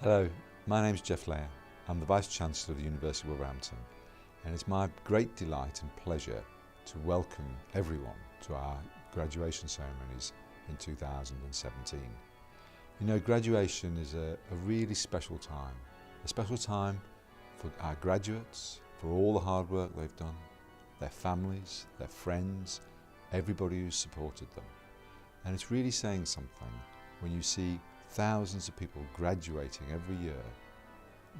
Hello, my name is Jeff Layer. I'm the Vice-Chancellor of the University of Wolverhampton, and it's my great delight and pleasure to welcome everyone to our graduation ceremonies in 2017. You know, graduation is a really special time for our graduates, for all the hard work they've done, their families, their friends, everybody who's supported them. And it's really saying something when you see thousands of people graduating every year,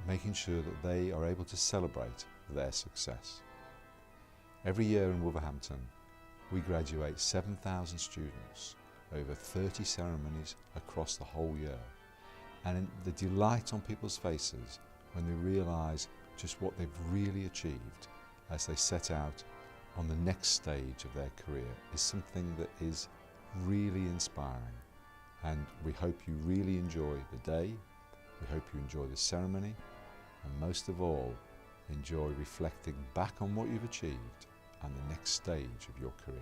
making sure that they are able to celebrate their success. Every year in Wolverhampton, we graduate 7,000 students over 30 ceremonies across the whole year. And the delight on people's faces when they realise just what they've really achieved as they set out on the next stage of their career is something that is really inspiring. And we hope you really enjoy the day, we hope you enjoy the ceremony, and most of all, enjoy reflecting back on what you've achieved and the next stage of your career.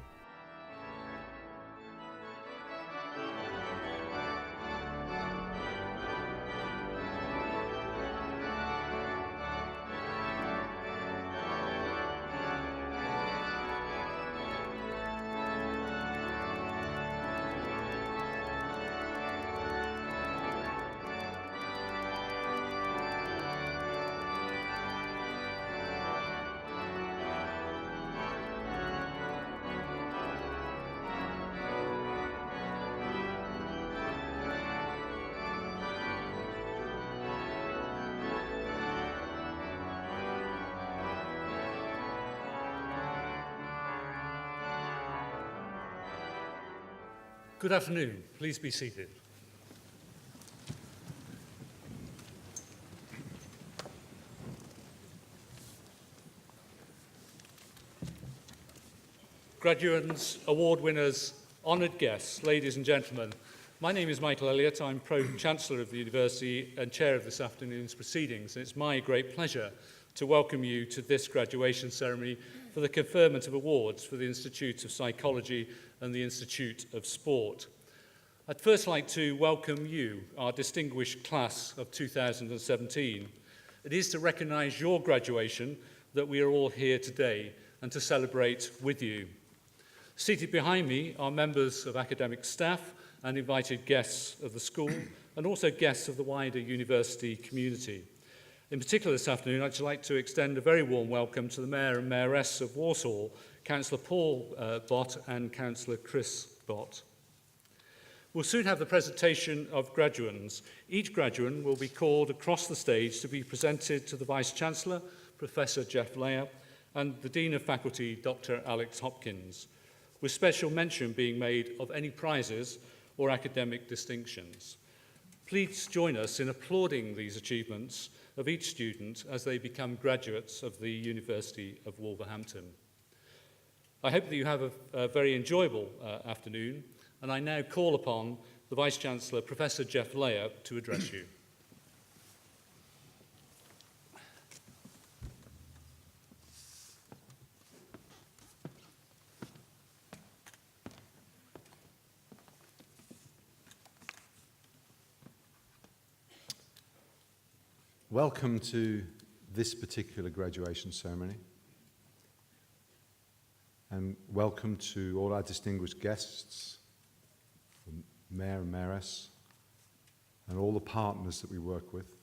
Good afternoon. Please be seated. Graduates, award winners, honoured guests, ladies and gentlemen, my name is Michael Elliott. I'm Pro-Chancellor of the University and Chair of this afternoon's proceedings. And it's my great pleasure to welcome you to this graduation ceremony for the conferment of awards for the Institute of Psychology and the Institute of Sport. I'd first like to welcome you, our distinguished class of 2017. It is to recognise your graduation that we are all here today and to celebrate with you. Seated behind me are members of academic staff and invited guests of the school and also guests of the wider university community. In particular this afternoon, I'd like to extend a very warm welcome to the Mayor and Mayoress of Walsall, Councillor Paul Bott and Councillor Chris Bott. We'll soon have the presentation of graduands. Each graduand will be called across the stage to be presented to the Vice-Chancellor, Professor Jeff Layer, and the Dean of Faculty, Dr. Alex Hopkins, with special mention being made of any prizes or academic distinctions. Please join us in applauding these achievements of each student as they become graduates of the University of Wolverhampton. I hope that you have a very enjoyable afternoon, and I now call upon the Vice-Chancellor, Professor Jeff Layer, to address you. Welcome to this particular graduation ceremony, and welcome to all our distinguished guests, the Mayor and Mayoress, and all the partners that we work with.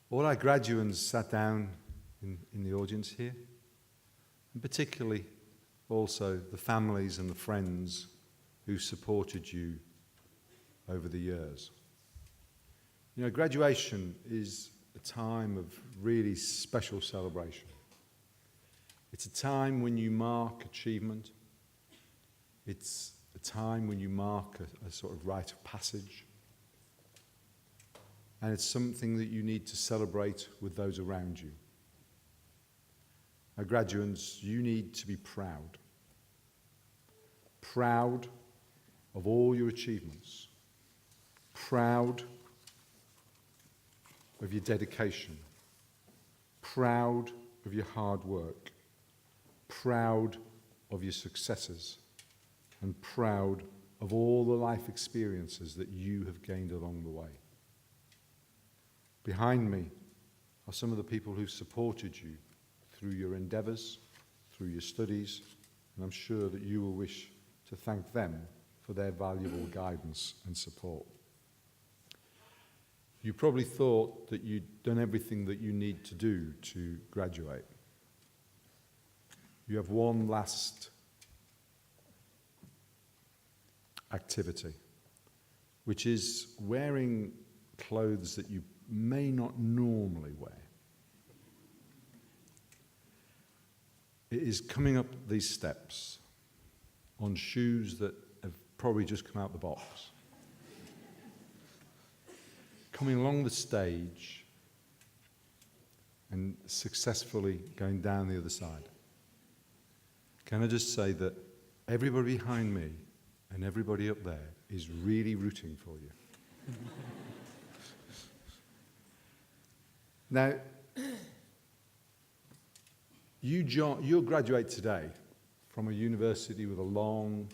All our graduands sat down in the audience here, and particularly also the families and the friends who supported you over the years. You know, graduation is a time of really special celebration. It's a time when you mark achievement. It's a time when you mark a sort of rite of passage. And it's something that you need to celebrate with those around you. Now, graduates, you need to be proud. Proud of all your achievements. Proud of your dedication. Proud of your hard work. Proud of your successes. And proud of all the life experiences that you have gained along the way. Behind me are some of the people who've supported you through your endeavours, through your studies, and I'm sure that you will wish to thank them for their valuable guidance and support. You probably thought that you'd done everything that you need to do to graduate. You have one last activity, which is wearing clothes that you may not normally wear. It is coming up these steps on shoes that have probably just come out the box. Coming along the stage and successfully going down the other side. Can I just say that everybody behind me and everybody up there is really rooting for you. Now, you'll graduate today from a university with a long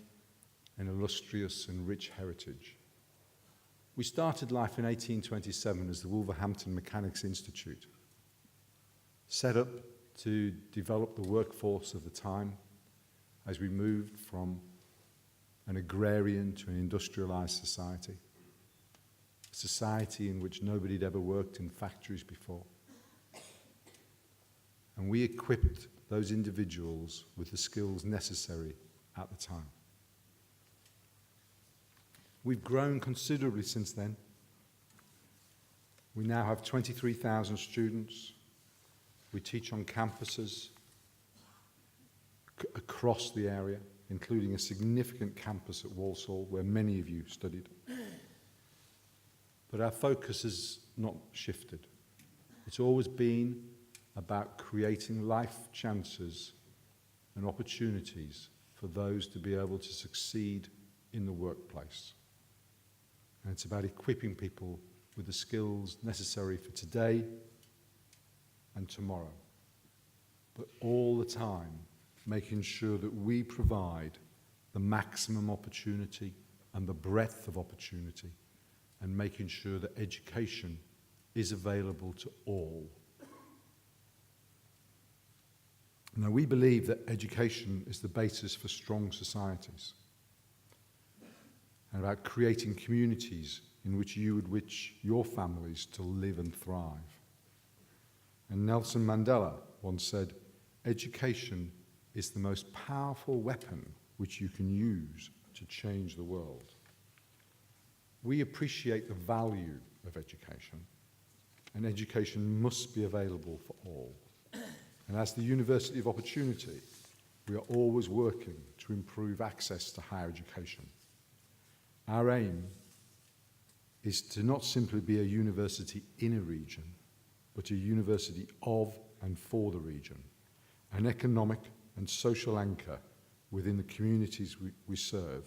and illustrious and rich heritage. We started life in 1827 as the Wolverhampton Mechanics Institute, set up to develop the workforce of the time as we moved from an agrarian to an industrialised society, a society in which nobody had ever worked in factories before. And we equipped those individuals with the skills necessary at the time. We've grown considerably since then. We now have 23,000 students. We teach on campuses across the area, including a significant campus at Walsall, where many of you studied. But our focus has not shifted. It's always been about creating life chances and opportunities for those to be able to succeed in the workplace. And it's about equipping people with the skills necessary for today and tomorrow, but all the time making sure that we provide the maximum opportunity and the breadth of opportunity, and making sure that education is available to all. Now, we believe that education is the basis for strong societies, and about creating communities in which you would wish your families to live and thrive. And Nelson Mandela once said, "Education is the most powerful weapon which you can use to change the world." We appreciate the value of education, and education must be available for all. And as the University of Opportunity, we are always working to improve access to higher education. Our aim is to not simply be a university in a region, but a university of and for the region, an economic and social anchor within the communities we serve.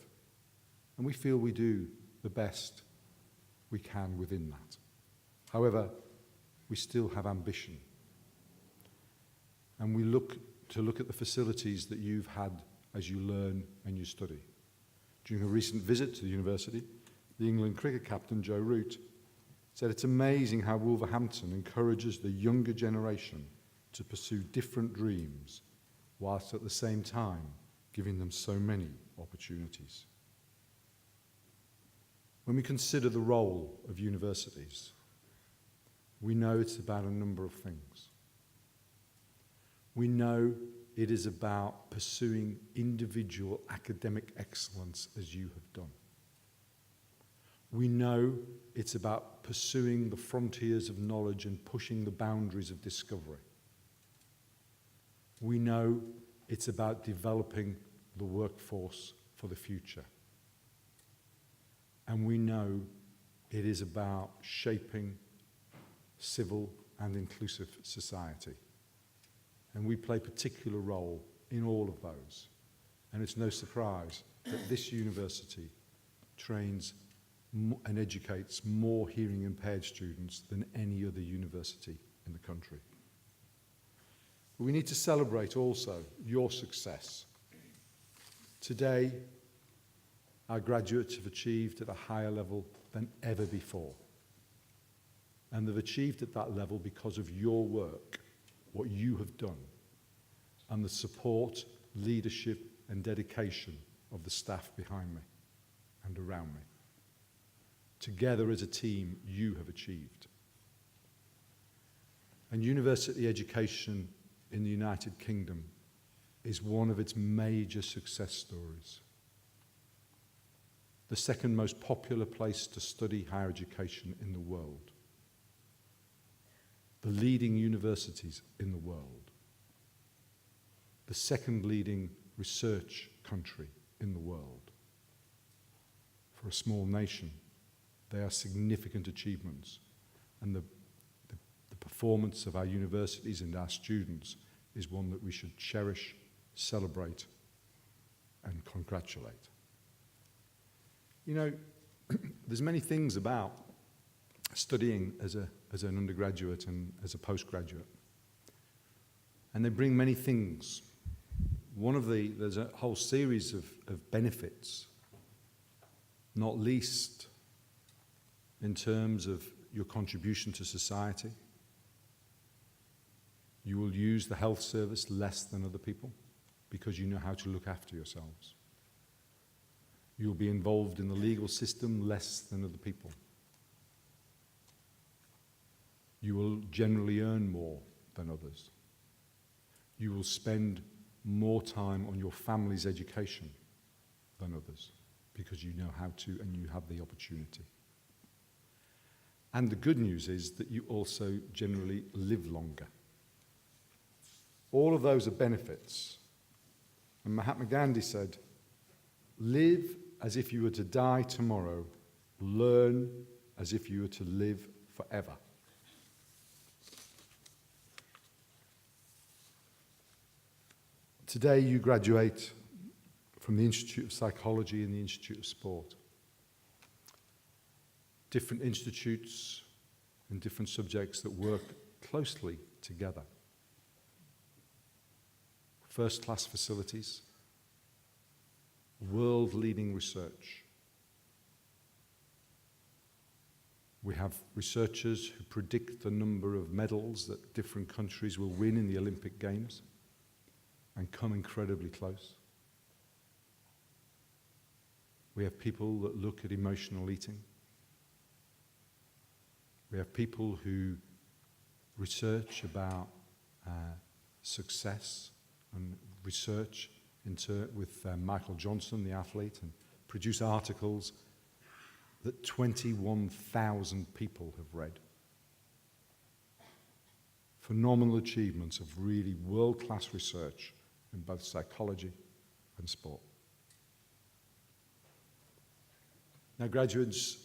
And we feel we do the best we can within that. However, we still have ambition. And we look at the facilities that you've had as you learn and you study. During a recent visit to the university, the England cricket captain, Joe Root, said it's amazing how Wolverhampton encourages the younger generation to pursue different dreams, whilst at the same time giving them so many opportunities. When we consider the role of universities, we know it's about a number of things. We know it is about pursuing individual academic excellence as you have done. We know it's about pursuing the frontiers of knowledge and pushing the boundaries of discovery. We know it's about developing the workforce for the future. And we know it is about shaping civil and inclusive society. And we play a particular role in all of those. And it's no surprise that this university trains and educates more hearing impaired students than any other university in the country. But we need to celebrate also your success. Today, our graduates have achieved at a higher level than ever before. And they've achieved at that level because of your work, what you have done, and the support, leadership, and dedication of the staff behind me and around me. Together as a team, you have achieved. And university education in the United Kingdom is one of its major success stories. The second most popular place to study higher education in the world. The leading universities in the world. The second leading research country in the world. For a small nation, they are significant achievements, and the performance of our universities and our students is one that we should cherish, celebrate, and congratulate. You know, there's many things about studying as an undergraduate and as a postgraduate, and they bring many things. There's a whole series of benefits, not least in terms of your contribution to society. You will use the health service less than other people because you know how to look after yourselves. You will be involved in the legal system less than other people. You will generally earn more than others. You will spend more time on your family's education than others because you know how to and you have the opportunity. And the good news is that you also generally live longer. All of those are benefits. And Mahatma Gandhi said, live as if you were to die tomorrow, learn as if you were to live forever. Today you graduate from the Institute of Psychology and the Institute of Sport. Different institutes and different subjects that work closely together. First-class facilities, world-leading research. We have researchers who predict the number of medals that different countries will win in the Olympic Games and come incredibly close. We have people that look at emotional eating. We have people who research about success and research with Michael Johnson, the athlete, and produce articles that 21,000 people have read. Phenomenal achievements of really world-class research in both psychology and sport. Now, graduates,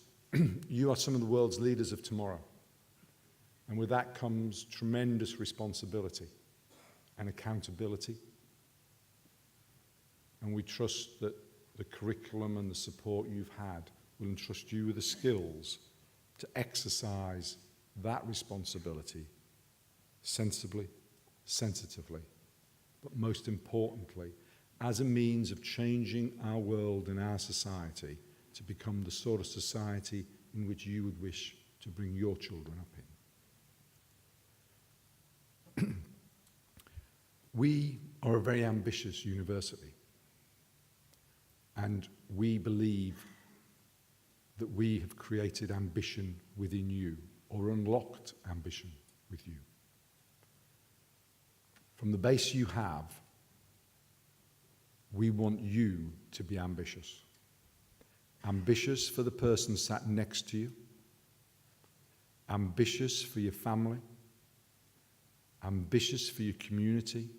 you are some of the world's leaders of tomorrow. And with that comes tremendous responsibility and accountability. And we trust that the curriculum and the support you've had will entrust you with the skills to exercise that responsibility sensibly, sensitively, but most importantly, as a means of changing our world and our society to become the sort of society in which you would wish to bring your children up in. We are a very ambitious university, and we believe that we have created ambition within you, or unlocked ambition with you. From the base you have, we want you to be ambitious. Ambitious for the person sat next to you, ambitious for your family, ambitious for your community,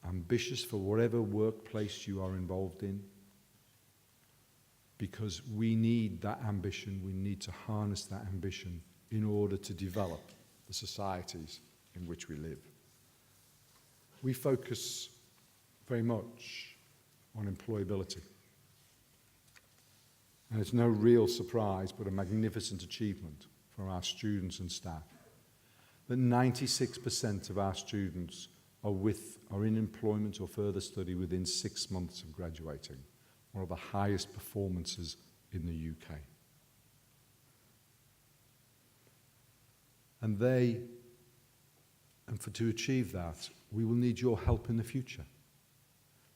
ambitious for whatever workplace you are involved in. Because we need that ambition, we need to harness that ambition in order to develop the societies in which we live. We focus very much on employability. And it's no real surprise, but a magnificent achievement for our students and staff, that 96% of our students are in employment or further study within 6 months of graduating, one of the highest performances in the UK. And to achieve that, we will need your help in the future.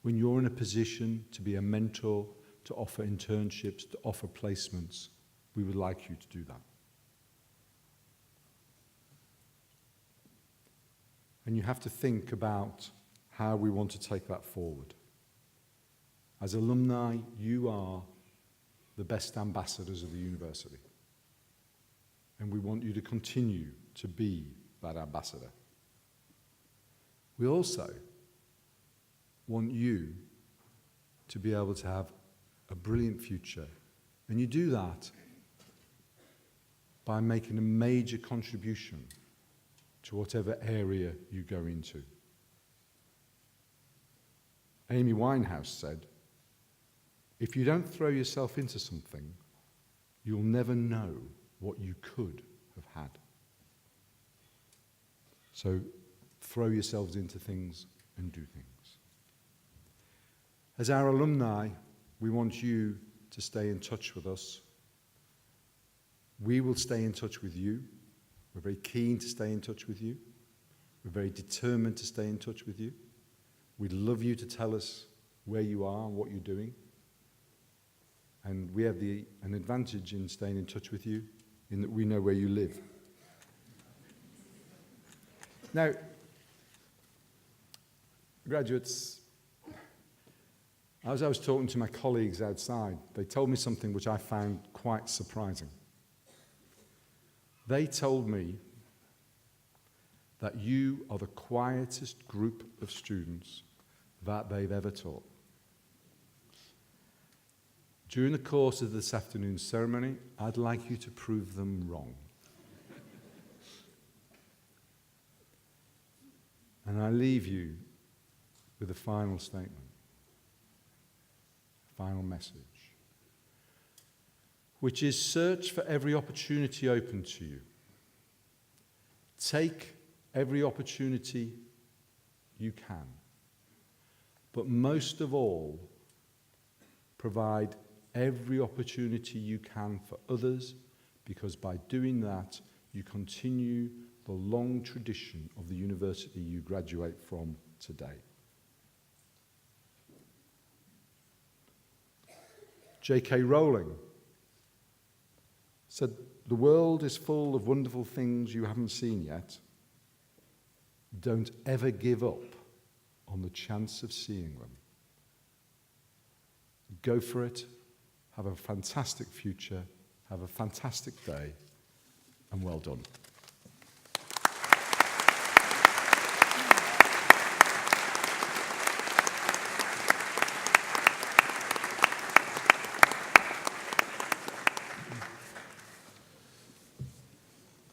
When you're in a position to be a mentor, to offer internships, to offer placements, we would like you to do that. And you have to think about how we want to take that forward. As alumni, you are the best ambassadors of the university. And we want you to continue to be that ambassador. We also want you to be able to have a brilliant future. And you do that by making a major contribution to whatever area you go into. Amy Winehouse said, if you don't throw yourself into something, you'll never know what you could have had. So throw yourselves into things and do things. As our alumni, we want you to stay in touch with us. We will stay in touch with you. We're very keen to stay in touch with you. We're very determined to stay in touch with you. We'd love you to tell us where you are and what you're doing. And we have an advantage in staying in touch with you, in that we know where you live. Now, graduates, as I was talking to my colleagues outside, they told me something which I found quite surprising. They told me that you are the quietest group of students that they've ever taught. During the course of this afternoon's ceremony, I'd like you to prove them wrong. And I leave you with a final statement, a final message, which is search for every opportunity open to you. Take every opportunity you can. But most of all, provide every opportunity you can for others, because by doing that, you continue the long tradition of the university you graduate from today. J.K. Rowling said, "The world is full of wonderful things you haven't seen yet. Don't ever give up on the chance of seeing them. Go for it. Have a fantastic future. Have a fantastic day. And well done."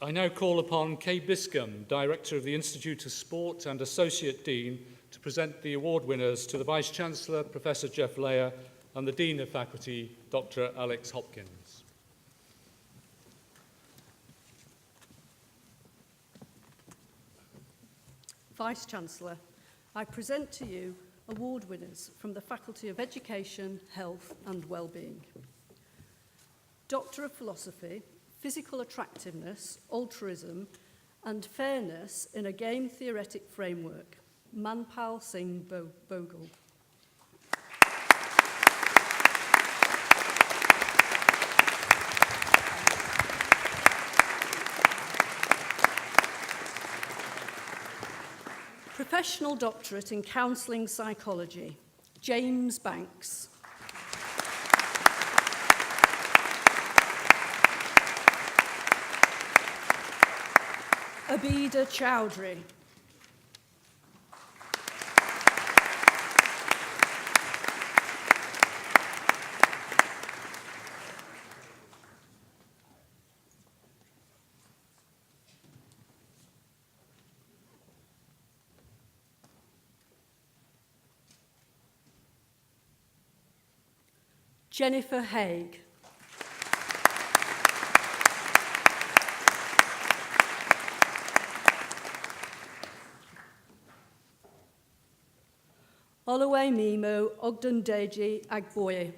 I now call upon Kay Biscombe, Director of the Institute of Sport and Associate Dean, to present the award winners to the Vice-Chancellor, Professor Jeff Leyer, and the Dean of Faculty, Dr. Alex Hopkins. Vice-Chancellor, I present to you award winners from the Faculty of Education, Health and Wellbeing. Doctor of Philosophy, Physical Attractiveness, Altruism and Fairness in a Game Theoretic Framework, Manpal Singh Bogle. Professional Doctorate in Counselling Psychology, James Banks. Abida Chowdhury. Jennifer Haig. Oluwamimo Ogdendeji Agboye.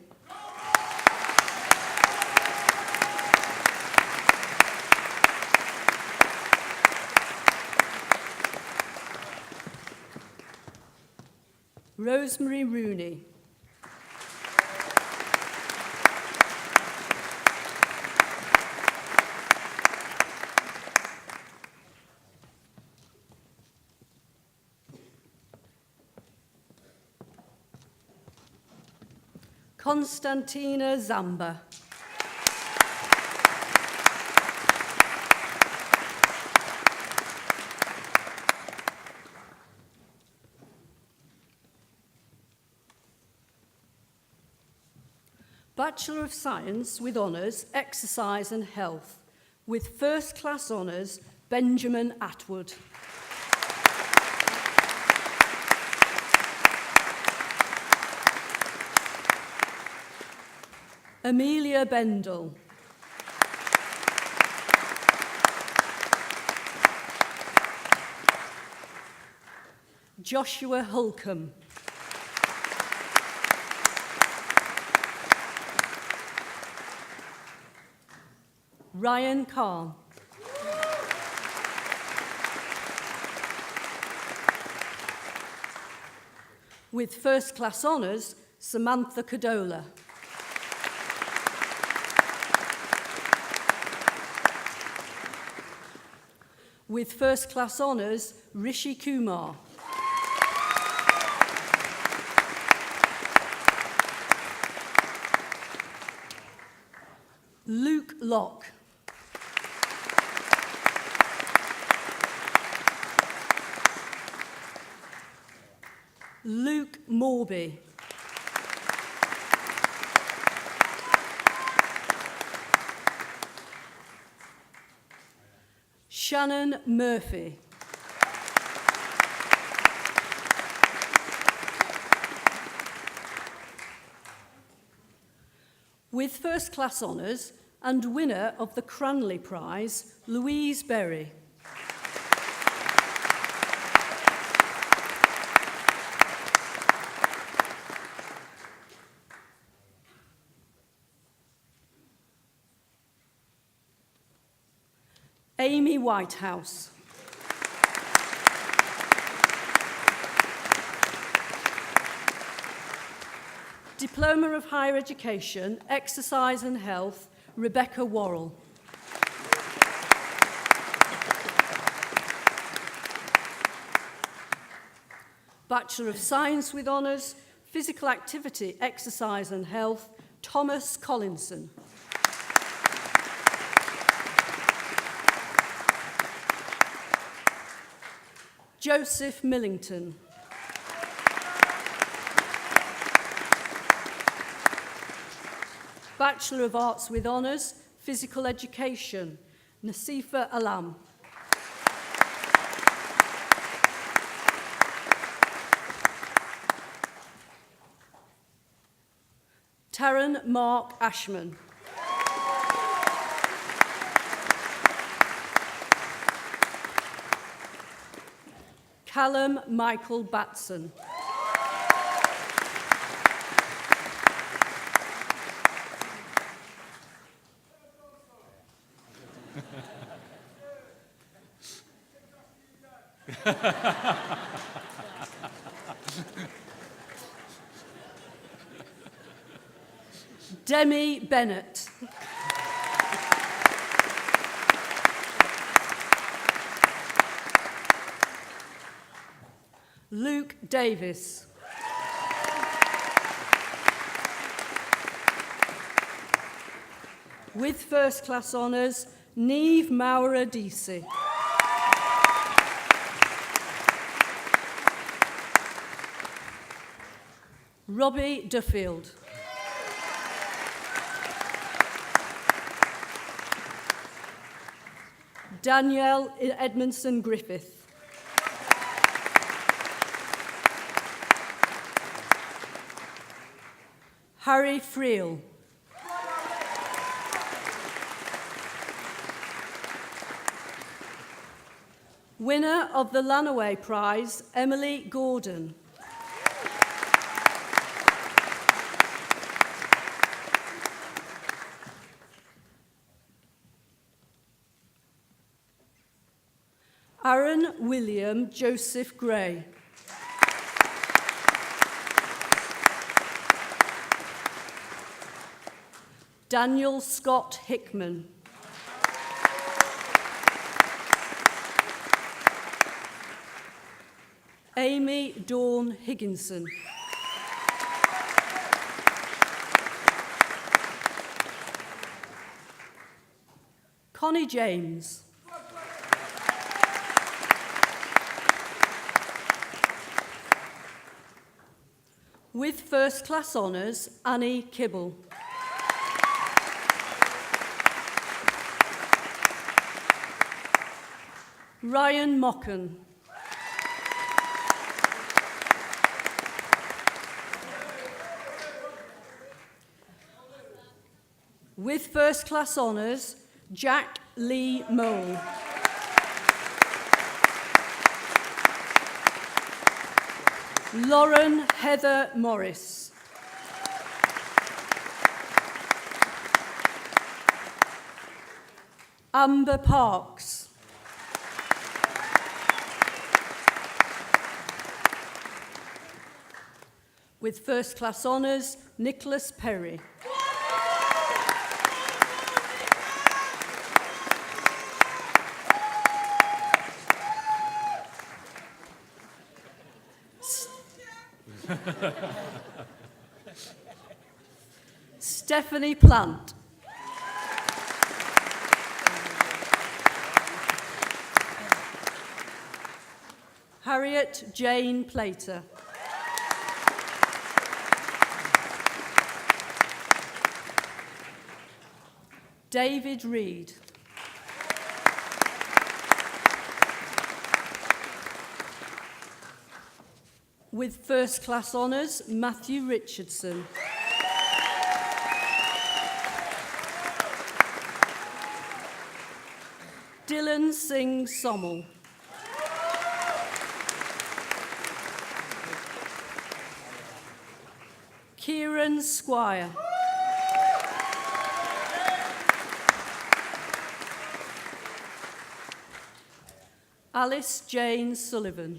Rosemary Rooney. Constantina Zamba. Bachelor of Science with Honours, Exercise and Health, with First Class Honours, Benjamin Atwood. Amelia Bendel. Joshua Holcomb. Ryan Kahn. With First Class Honours, Samantha Cadola. With First Class Honours, Rishi Kumar. Luke Locke. Luke Morby. Shannon Murphy. With First Class Honours and winner of the Cranley Prize, Louise Berry. Amy Whitehouse. Diploma of Higher Education, Exercise and Health, Rebecca Worrell. Bachelor of Science with Honours, Physical Activity, Exercise and Health, Thomas Collinson. Joseph Millington. Bachelor of Arts with Honours, Physical Education, Nasifa Alam. Taran Mark Ashman. Callum Michael Batson. Demi Bennett. Luke Davis. With First Class Honours, Niamh Maura Deasy. Robbie Duffield. Danielle Edmondson Griffith. Harry Friel. Winner of the Lanaway Prize, Emily Gordon. Aaron William Joseph Gray. Daniel Scott Hickman. Amy Dawn Higginson. Connie James. With first class honours, Annie Kibble. Ryan Mocken. With first class honours, Jack Lee Mole. Lauren Heather Morris. Amber Parks. With first class honours, Nicholas Perry. Stephanie Plant. Harriet Jane Plater. David Reed. With first class honours, Matthew Richardson. Dylan Singh Sommel. Kieran Squire. Alice Jane Sullivan.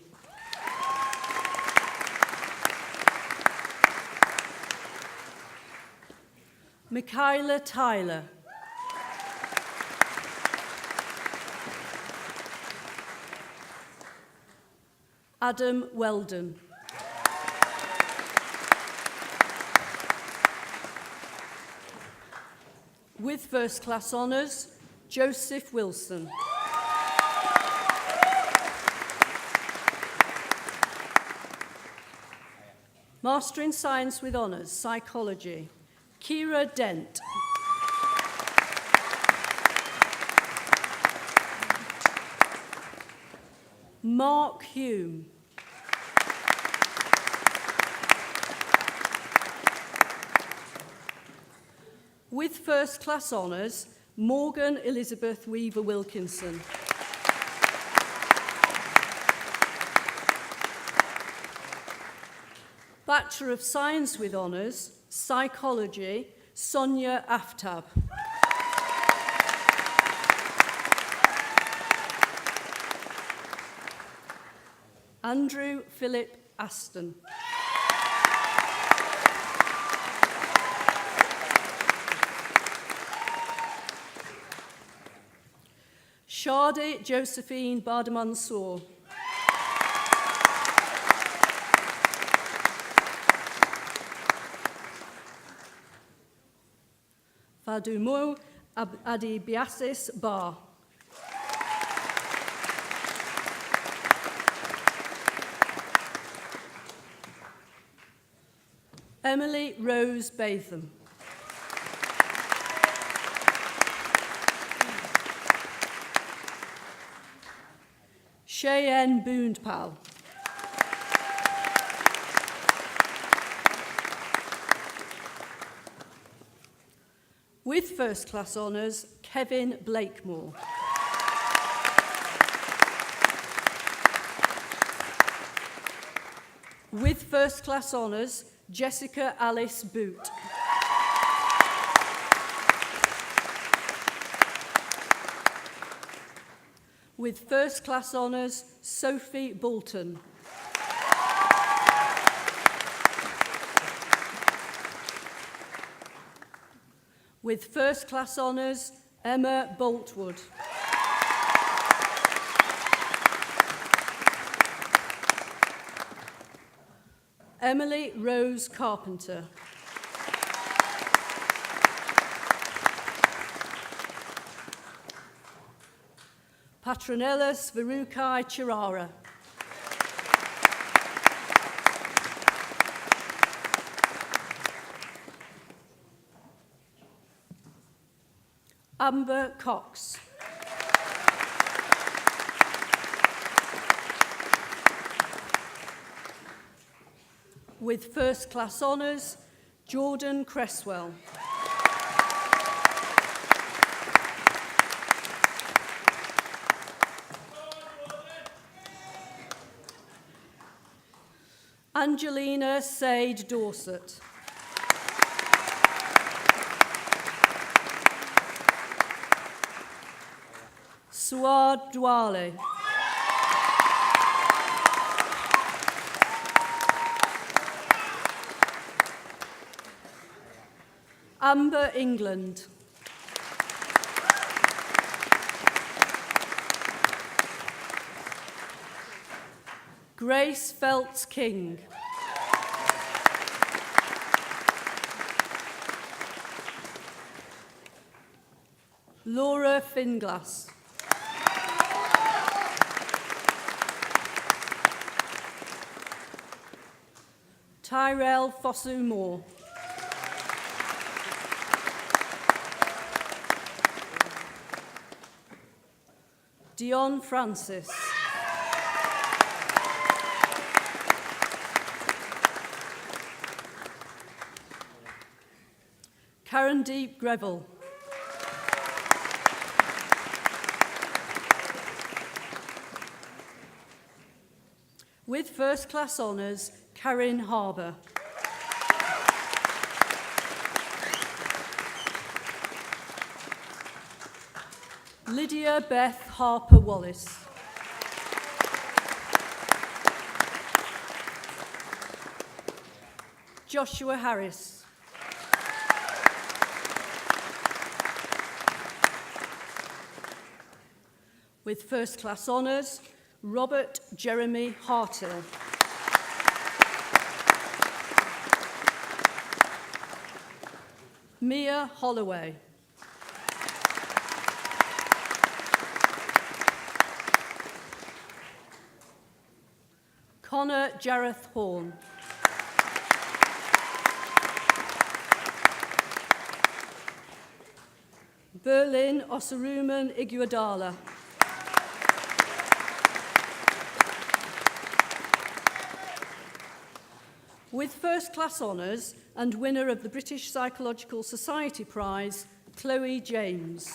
Michaela Tyler. Adam Weldon. With first class honours, Joseph Wilson. Master in Science with Honours, Psychology, Kira Dent. Mark Hume. With first class honours, Morgan Elizabeth Weaver Wilkinson. Bachelor of Science with Honours, Psychology, Sonia Aftab. Andrew Philip Aston. Shadi Josephine Bardamansour. Fadumo Adibiasis Bar. Emily Rose Batham. Cheyenne Boondpal. With first class honours, Kevin Blakemore. With first class honours, Jessica Alice Boot. With first class honours, Sophie Bolton. With first-class honours, Emma Boltwood. Emily Rose Carpenter. Patronella Svarukai Chirara. Amber Cox. With first-class honours, Jordan Cresswell. Angelina Sade Dorset. Suad Dwale. Amber England. Grace Feltz King. Laura Finglass. Tyrell Fosu Moore. Dion Francis. Karen Deep Greville. With first-class honours, Karen Harbour. Lydia Beth Harper Wallace. Joshua Harris. With first-class honours, Robert Jeremy Hartill. Mia Holloway. Connor Jareth Horn. Berlin Osaruman Iguodala. With first-class honours and winner of the British Psychological Society Prize, Chloe James.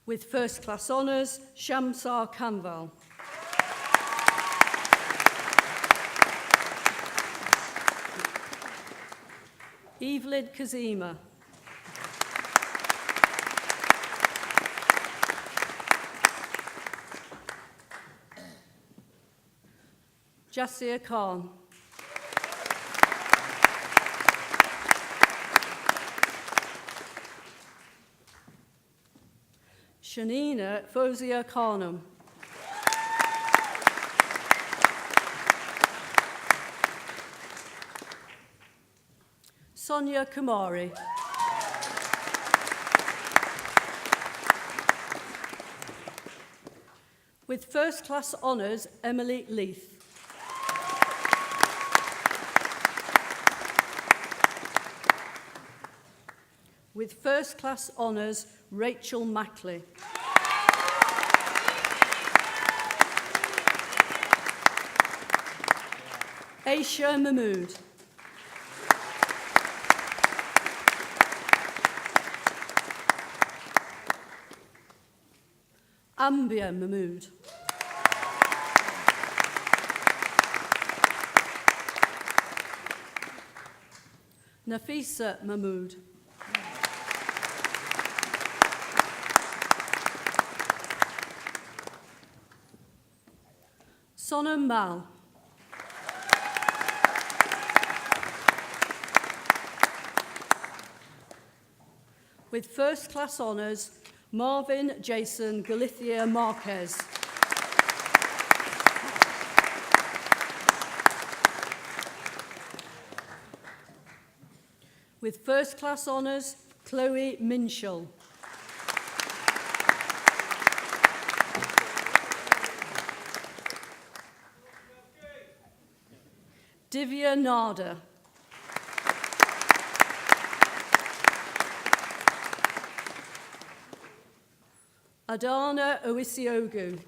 With first-class honours, Shamsar Kanval. Evelyn Kazima. Jasir Khan. Shanina Fozia Khanum. Sonia Kumari. With first-class honours, Emily Leith. With first-class honours, Rachel Mackley. Aisha Mahmood. Ambia Mahmood. Nafisa Mahmood. Sonam Mal. With first class honours, Marvin Jason Galicia Marquez. With first class honours, Chloe Minshall. Divya Nada. Adana Oisiogu.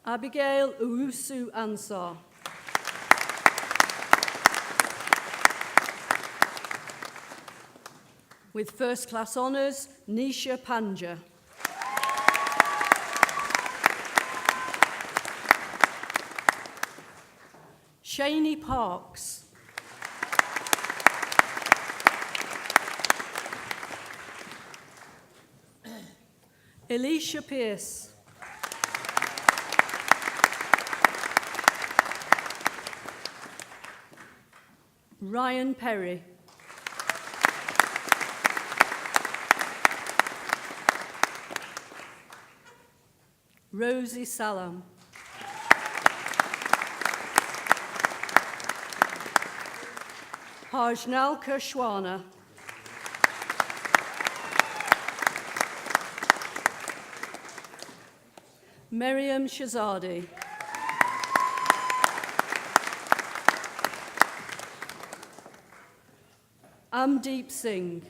Abigail Urusu Ansar. With first class honours, Nisha Panja. Shani Parks. Elisha Pierce. Ryan Perry. Rosie Salam. Harjnal Kershwana. Miriam Shazadi. Amdeep Singh.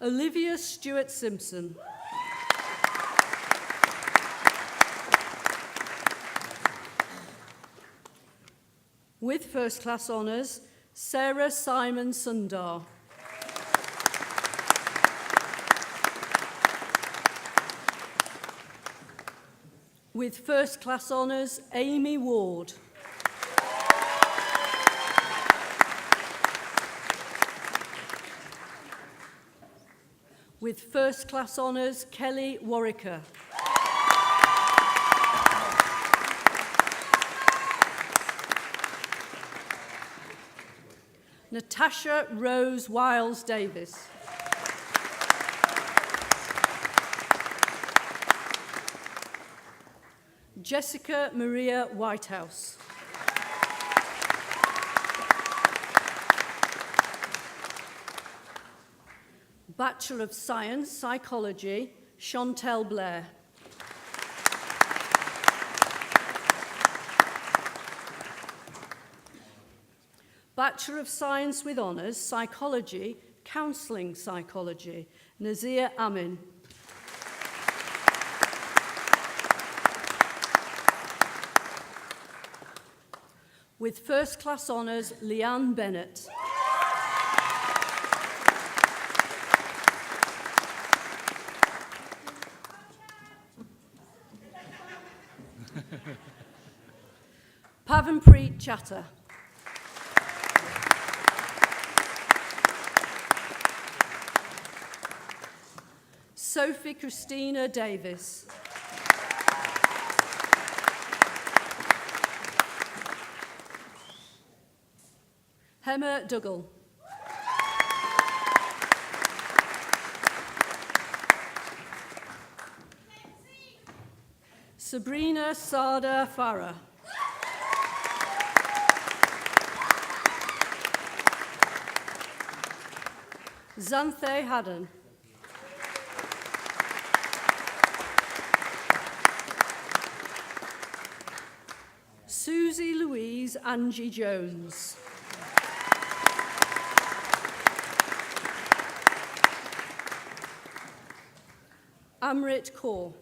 Olivia Stewart Simpson. With first class honours, Sarah Simon Sundar. With first class honours, Amy Ward. With first class honours, Kelly Warwicker. Natasha Rose Wiles Davis. Jessica Maria Whitehouse. Bachelor of Science, Psychology, Chantel Blair. Bachelor of Science with Honours, Psychology, Counselling Psychology, Nazir Amin. With first class honours, Leanne Bennett. Pavanpreet Chatter. Sophie Christina Davis. Hema Dougal. Sabrina Sada Farah. Xanthe Haddon. Susie Louise Angie Jones. Amrit Kaur.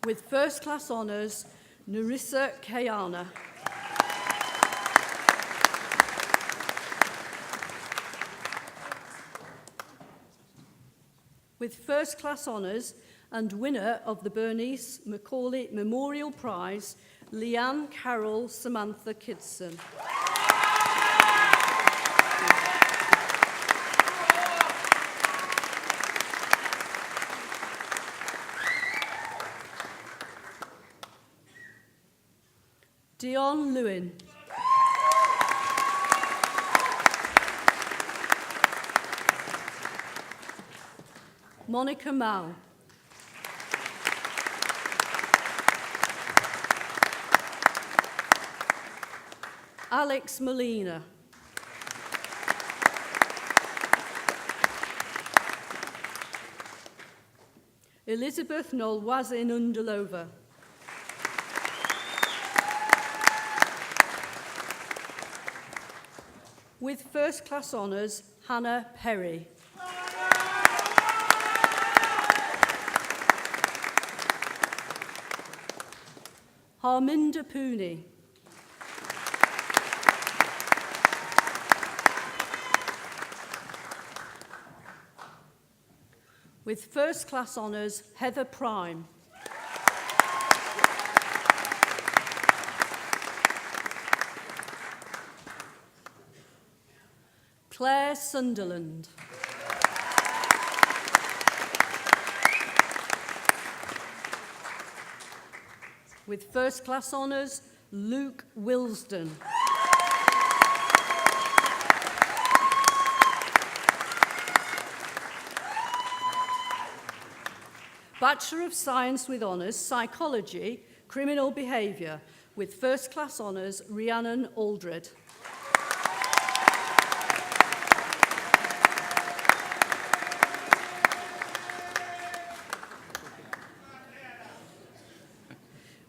With first class honours, Narissa Kayana. With first class honours, and winner of the Bernice Macaulay Memorial Prize, Leanne Carol Samantha Kidson. Dion Lewin. Monica Mal. Alex Molina. Elizabeth Nolwazin Undalova. With first class honours, Hannah Perry. Harminder Pooney. With first class honours, Heather Prime. Claire Sunderland. With first class honours, Luke Wilsden. Bachelor of Science with honours, Psychology, Criminal Behaviour, with first class honours, Rhiannon Aldred.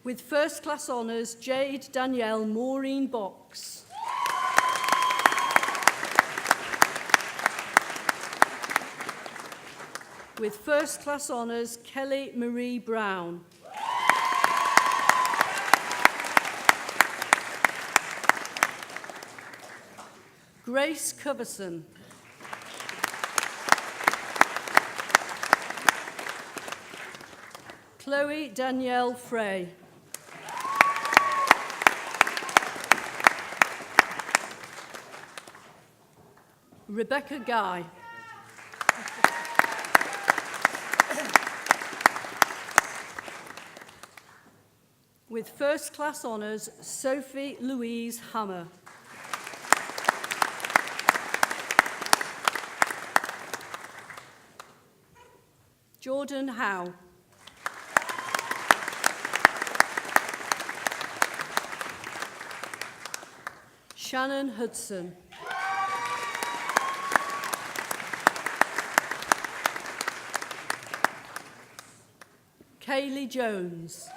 With first class honours, Jade Danielle Maureen Box. With first class honours, Kelly Marie Brown. Grace Coverson. Chloe Danielle Frey. Rebecca Guy. With first class honours, Sophie Louise Hammer. Jordan Howe. Shannon Hudson. Kaylee Jones.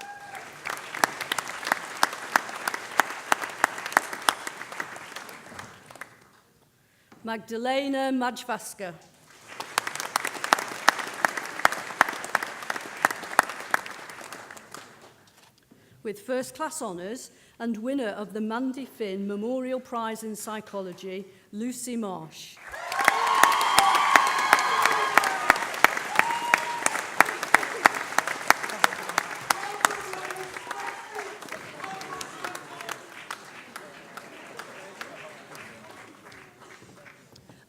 Magdalena Majvaska. With first class honours and winner of the Mandy Finn Memorial Prize in Psychology, Lucy Marsh.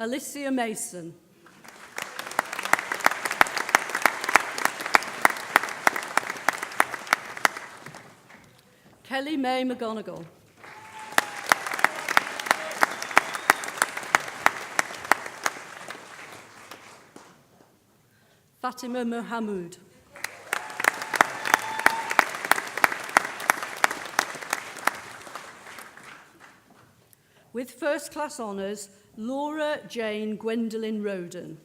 Alicia Mason. Kelly May McGonigal. Fatima Mohamud. With first class honours, Laura Jane Gwendolyn Roden.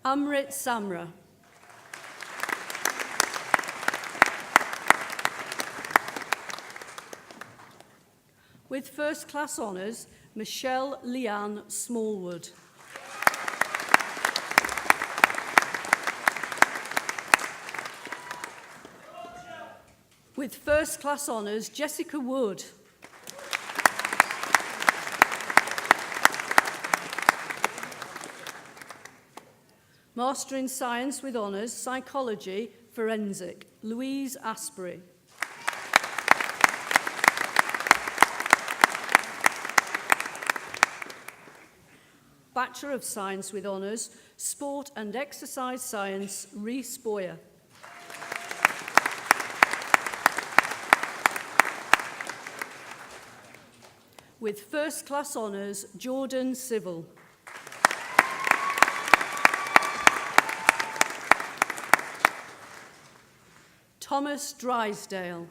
Amrit Samra. With first class honours, Michelle Leanne Smallwood. With first class honours, Jessica Wood. Master in Science with Honours, Psychology, Forensic, Louise Asprey. Bachelor of Science with Honours, Sport and Exercise Science, Rhys Boyer. With First Class Honours, Jordan Civil. Thomas Drysdale.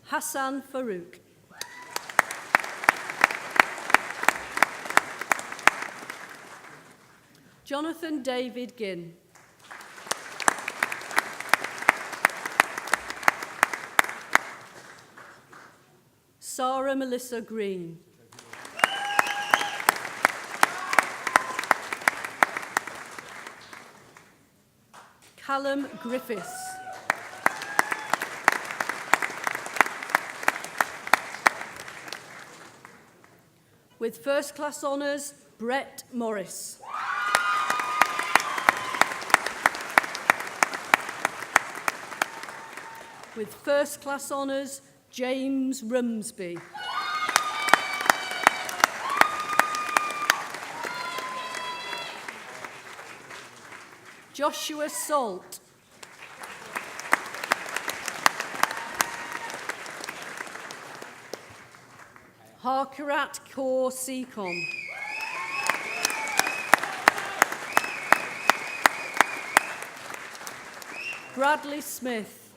Hassan Farouk. Jonathan David Ginn. Sarah Melissa Green. Callum Griffiths. With First Class Honours, Brett Morris. With First Class Honours, James Rumsby. Joshua Salt. Harkarat Kaur Seacom. Bradley Smith.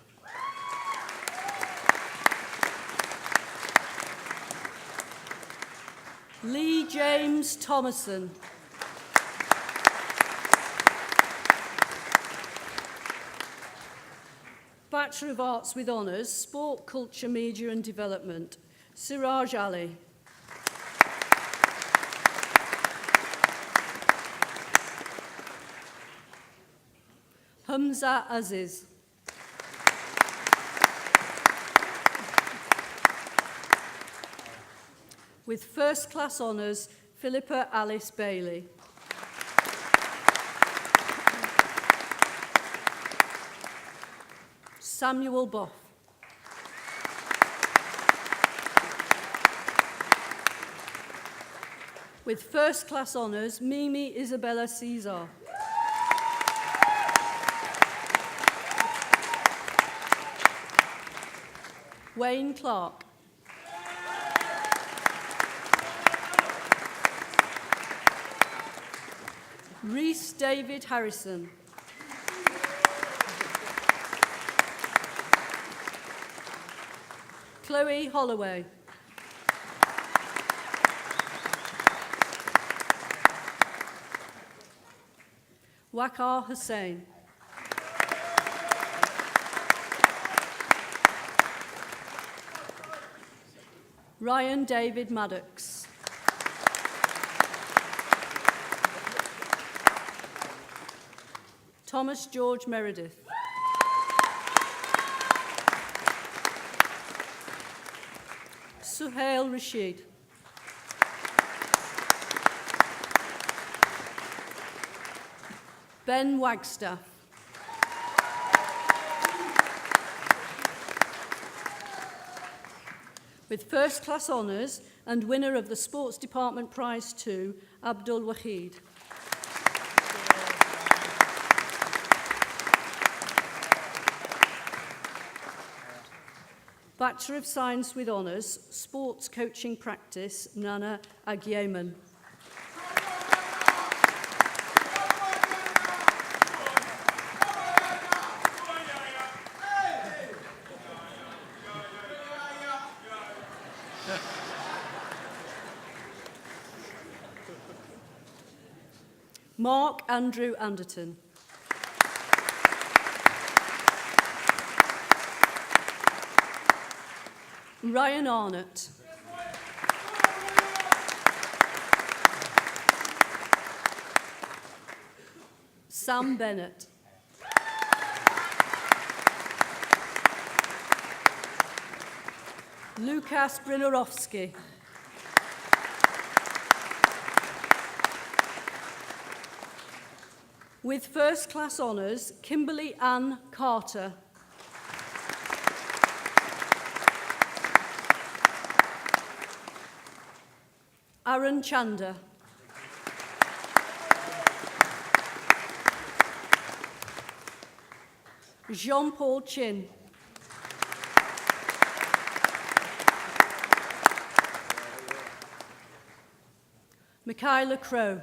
Lee James Thomason. Bachelor of Arts with Honours, Sport, Culture, Media and Development, Siraj Ali. Hamza Aziz. With First Class Honours, Philippa Alice Bailey. Samuel Boff. With First Class Honours, Mimi Isabella Caesar. Wayne Clark. Rhys David Harrison. Chloe Holloway. Waqar Hussain. Ryan David Maddox. Thomas George Meredith. Suhail Rashid. Ben Wagstaff. With First Class Honours and winner of the Sports Department Prize 2, Abdul Wahid. Bachelor of Science with Honours, Sports Coaching Practice, Nana Agyeman. Mark Andrew Anderton. Ryan Arnott. Sam Bennett. Lukas Brynorowski. With first-class honours, Kimberly Ann Carter. Aaron Chanda. Jean-Paul Chin. Michaela Crow.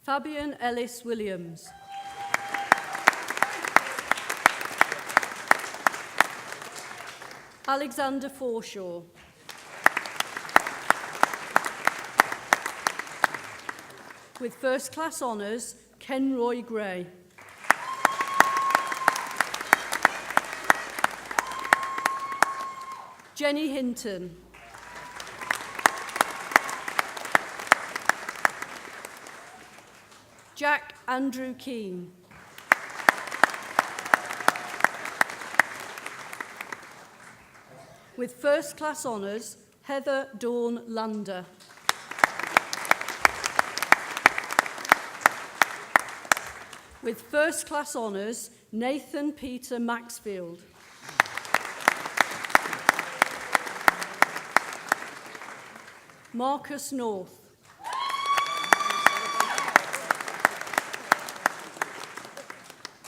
Fabian Ellis Williams. Alexander Forshaw. With first-class honours, Kenroy Gray. Jenny Hinton. Jack Andrew Keane. With first-class honours, Heather Dawn Lander. With first-class honours, Nathan Peter Maxfield. Marcus North.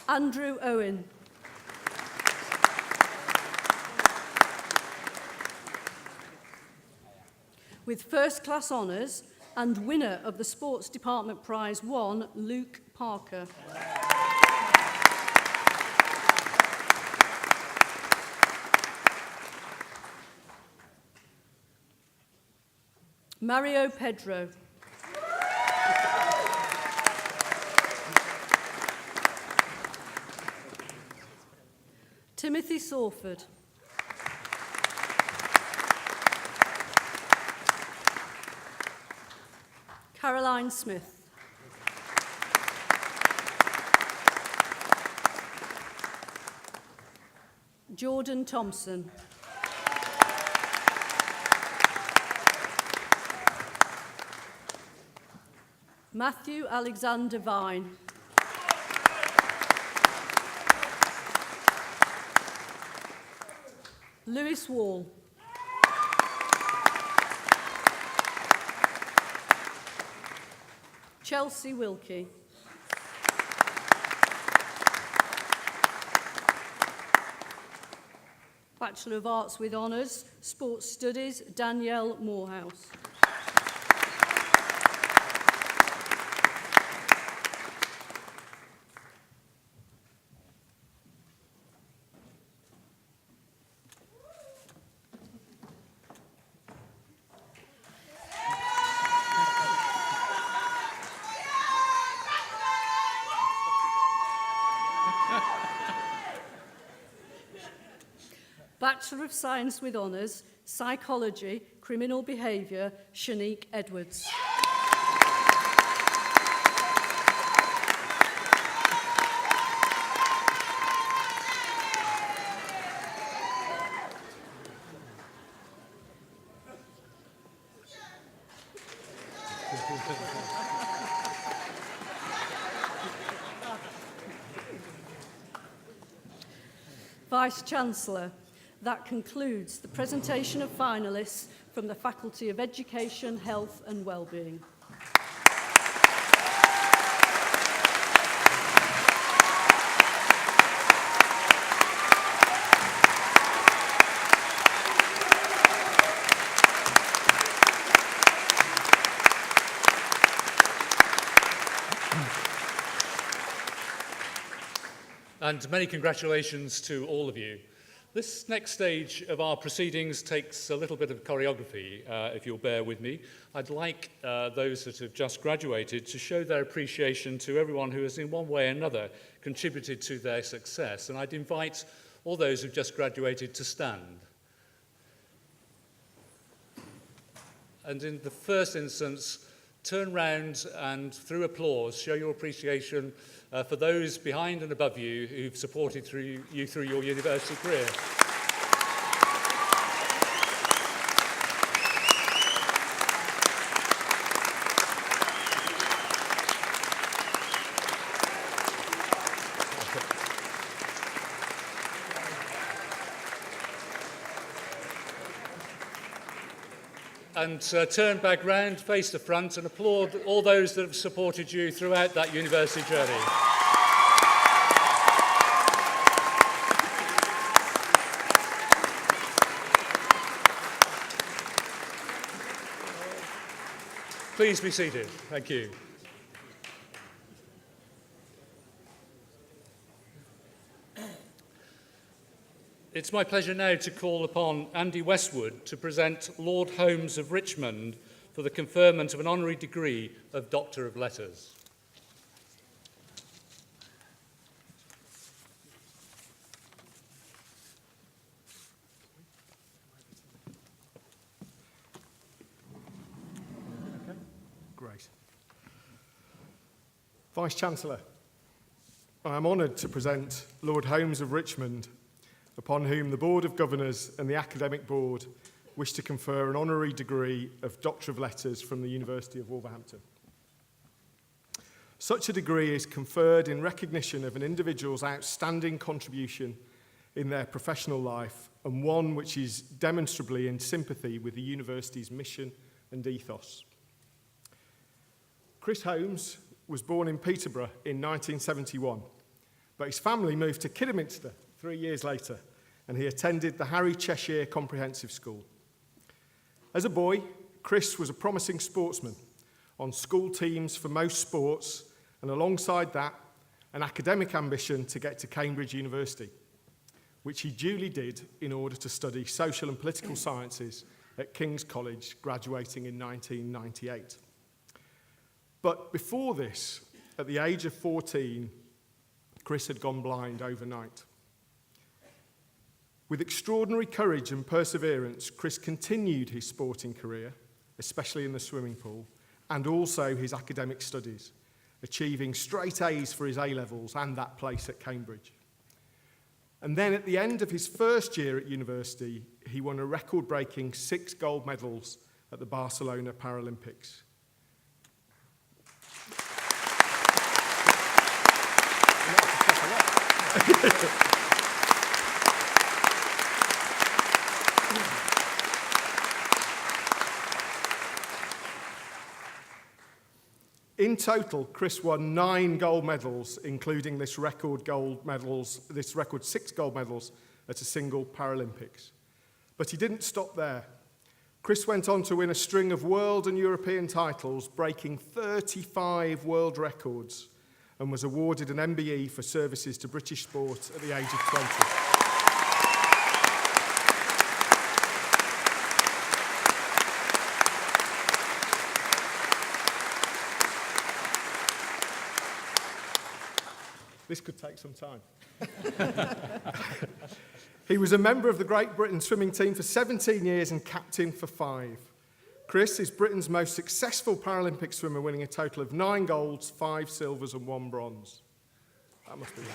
Andrew Owen. With first-class honours and winner of the Sports Department Prize 1, Luke Parker. Mario Pedro. Timothy Sawford. Caroline Smith. Jordan Thompson. Matthew Alexander Vine. Lewis Wall. Chelsea Wilkie. Bachelor of Arts with Honours, Sports Studies, Danielle Morehouse. Bachelor of Science with Honours, Psychology, Criminal Behaviour, Shanique Edwards. Vice-Chancellor. That concludes the presentation of finalists from the Faculty of Education, Health and Wellbeing. And many congratulations to all of you. This next stage of our proceedings takes a little bit of choreography, if you'll bear with me. I'd like those that have just graduated to show their appreciation to everyone who has in one way or another contributed to their success. And I'd invite all those who've just graduated to stand. And in the first instance, turn round and through applause, show your appreciation for those behind and above you who've supported you through your university career. and turn back round, face the front, and applaud all those that have supported you throughout that university journey. Please be seated. Thank you. It's my pleasure now to call upon Andy Westwood to present Lord Holmes of Richmond for the conferment of an honorary degree of Doctor of Letters. Great. Vice-Chancellor, I am honoured to present Lord Holmes of Richmond, upon whom the Board of Governors and the Academic Board wish to confer an honorary degree of Doctor of Letters from the University of Wolverhampton. Such a degree is conferred in recognition of an individual's outstanding contribution in their professional life and one which is demonstrably in sympathy with the university's mission and ethos. Chris Holmes was born in Peterborough in 1971, but his family moved to Kidderminster 3 years later, and he attended the Harry Cheshire Comprehensive School. As a boy, Chris was a promising sportsman on school teams for most sports, and alongside that, an academic ambition to get to Cambridge University, which he duly did in order to study social and political sciences at King's College, graduating in 1998. But before this, at the age of 14, Chris had gone blind overnight. With extraordinary courage and perseverance, Chris continued his sporting career, especially in the swimming pool, and also his academic studies, achieving straight A's for his A-levels and that place at Cambridge. And then at the end of his first year at university, he won a record-breaking 6 gold medals at the Barcelona Paralympics. In total, Chris won 9 gold medals, including this record 6 gold medals at a single Paralympics. But he didn't stop there. Chris went on to win a string of world and European titles, breaking 35 world records, and was awarded an MBE for services to British sport at the age of 20. This could take some time. He was a member of the Great Britain swimming team for 17 years and captain for 5. Chris is Britain's most successful Paralympic swimmer, winning a total of 9 golds, 5 silvers and 1 bronze. That must be it.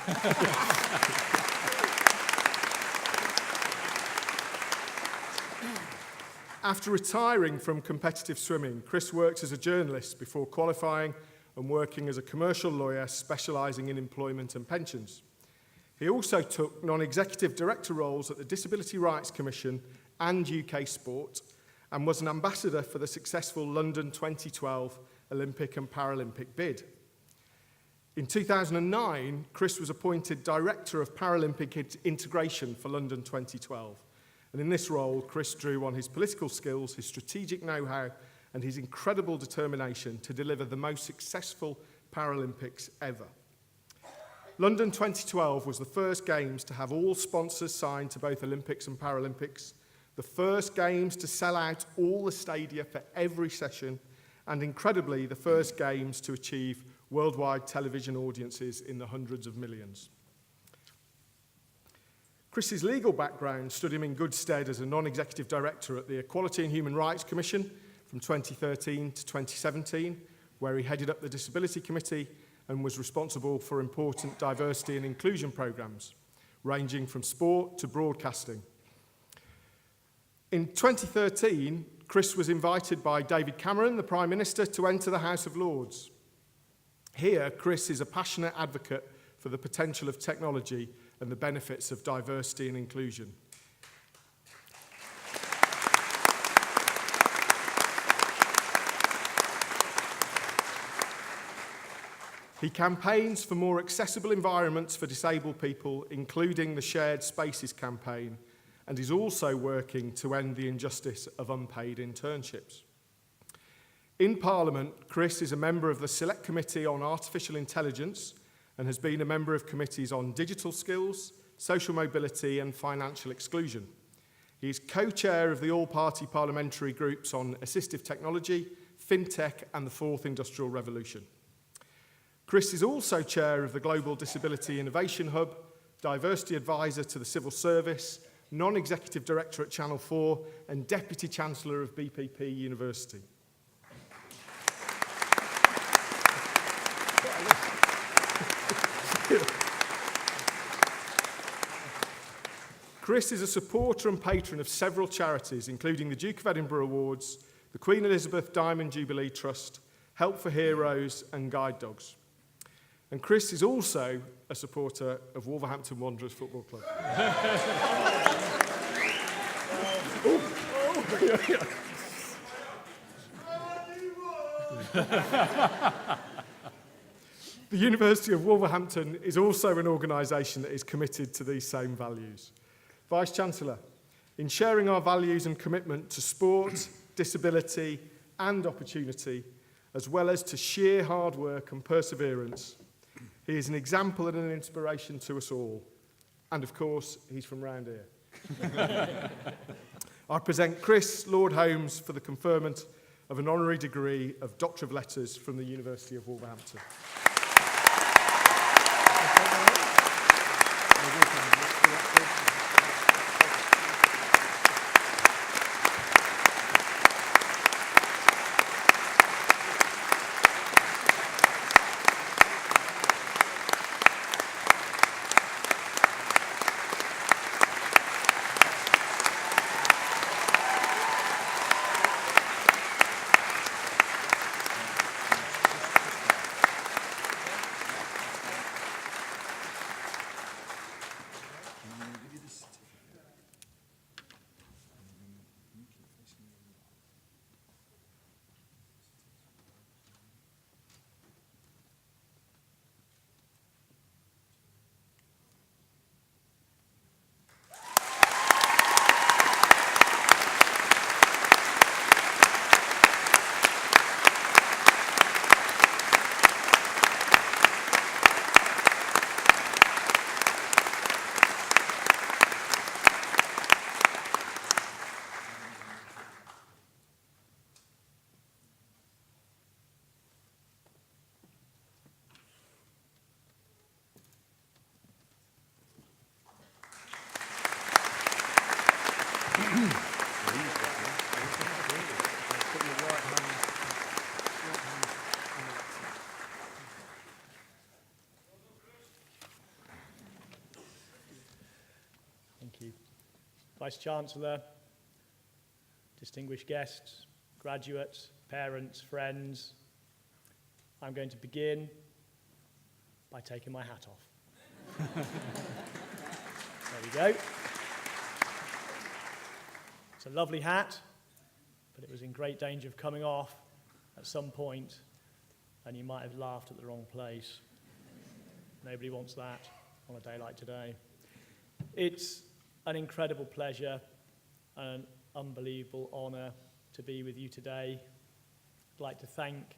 After retiring from competitive swimming, Chris worked as a journalist before qualifying and working as a commercial lawyer specialising in employment and pensions. He also took non-executive director roles at the Disability Rights Commission and UK Sport, and was an ambassador for the successful London 2012 Olympic and Paralympic bid. In 2009, Chris was appointed Director of Paralympic Integration for London 2012. And in this role, Chris drew on his political skills, his strategic know-how, and his incredible determination to deliver the most successful Paralympics ever. London 2012 was the first Games to have all sponsors signed to both Olympics and Paralympics, the first Games to sell out all the stadia for every session, and incredibly, the first Games to achieve worldwide television audiences in the hundreds of millions. Chris's legal background stood him in good stead as a non-executive director at the Equality and Human Rights Commission from 2013 to 2017, where he headed up the Disability Committee and was responsible for important diversity and inclusion programmes, ranging from sport to broadcasting. In 2013, Chris was invited by David Cameron, the Prime Minister, to enter the House of Lords. Here, Chris is a passionate advocate for the potential of technology and the benefits of diversity and inclusion. He campaigns for more accessible environments for disabled people, including the Shared Spaces campaign, and is also working to end the injustice of unpaid internships. In Parliament, Chris is a member of the Select Committee on Artificial Intelligence and has been a member of committees on digital skills, social mobility and financial exclusion. He is co-chair of the all-party parliamentary groups on assistive technology, fintech and the fourth industrial revolution. Chris is also chair of the Global Disability Innovation Hub, diversity advisor to the Civil Service, non-executive director at Channel 4 and deputy chancellor of BPP University. Chris is a supporter and patron of several charities, including the Duke of Edinburgh Awards, the Queen Elizabeth Diamond Jubilee Trust, Help for Heroes and Guide Dogs. And Chris is also a supporter of Wolverhampton Wanderers Football Club. The University of Wolverhampton is also an organisation that is committed to these same values. Vice-Chancellor, in sharing our values and commitment to sport, disability and opportunity, as well as to sheer hard work and perseverance, he is an example and an inspiration to us all. And of course, he's from round here. I present Chris Lord Holmes for the conferment of an honorary degree of Doctor of Letters from the University of Wolverhampton. Thank you. Vice-Chancellor, distinguished guests, graduates, parents, friends, I'm going to begin by taking my hat off. There we go. It's a lovely hat, but it was in great danger of coming off at some point, and you might have laughed at the wrong place. Nobody wants that on a day like today. It's an incredible pleasure and an unbelievable honour to be with you today. I'd like to thank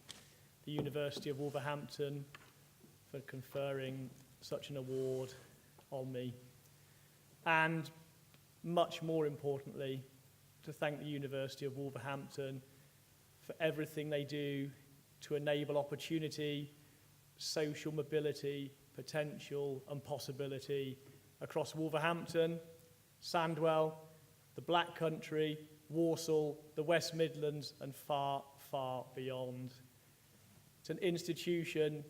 the University of Wolverhampton for conferring such an award on me, and much more importantly, to thank the University of Wolverhampton for everything they do to enable opportunity, social mobility, potential and possibility across Wolverhampton, Sandwell, the Black Country, Walsall, the West Midlands and far, far beyond. It's an institution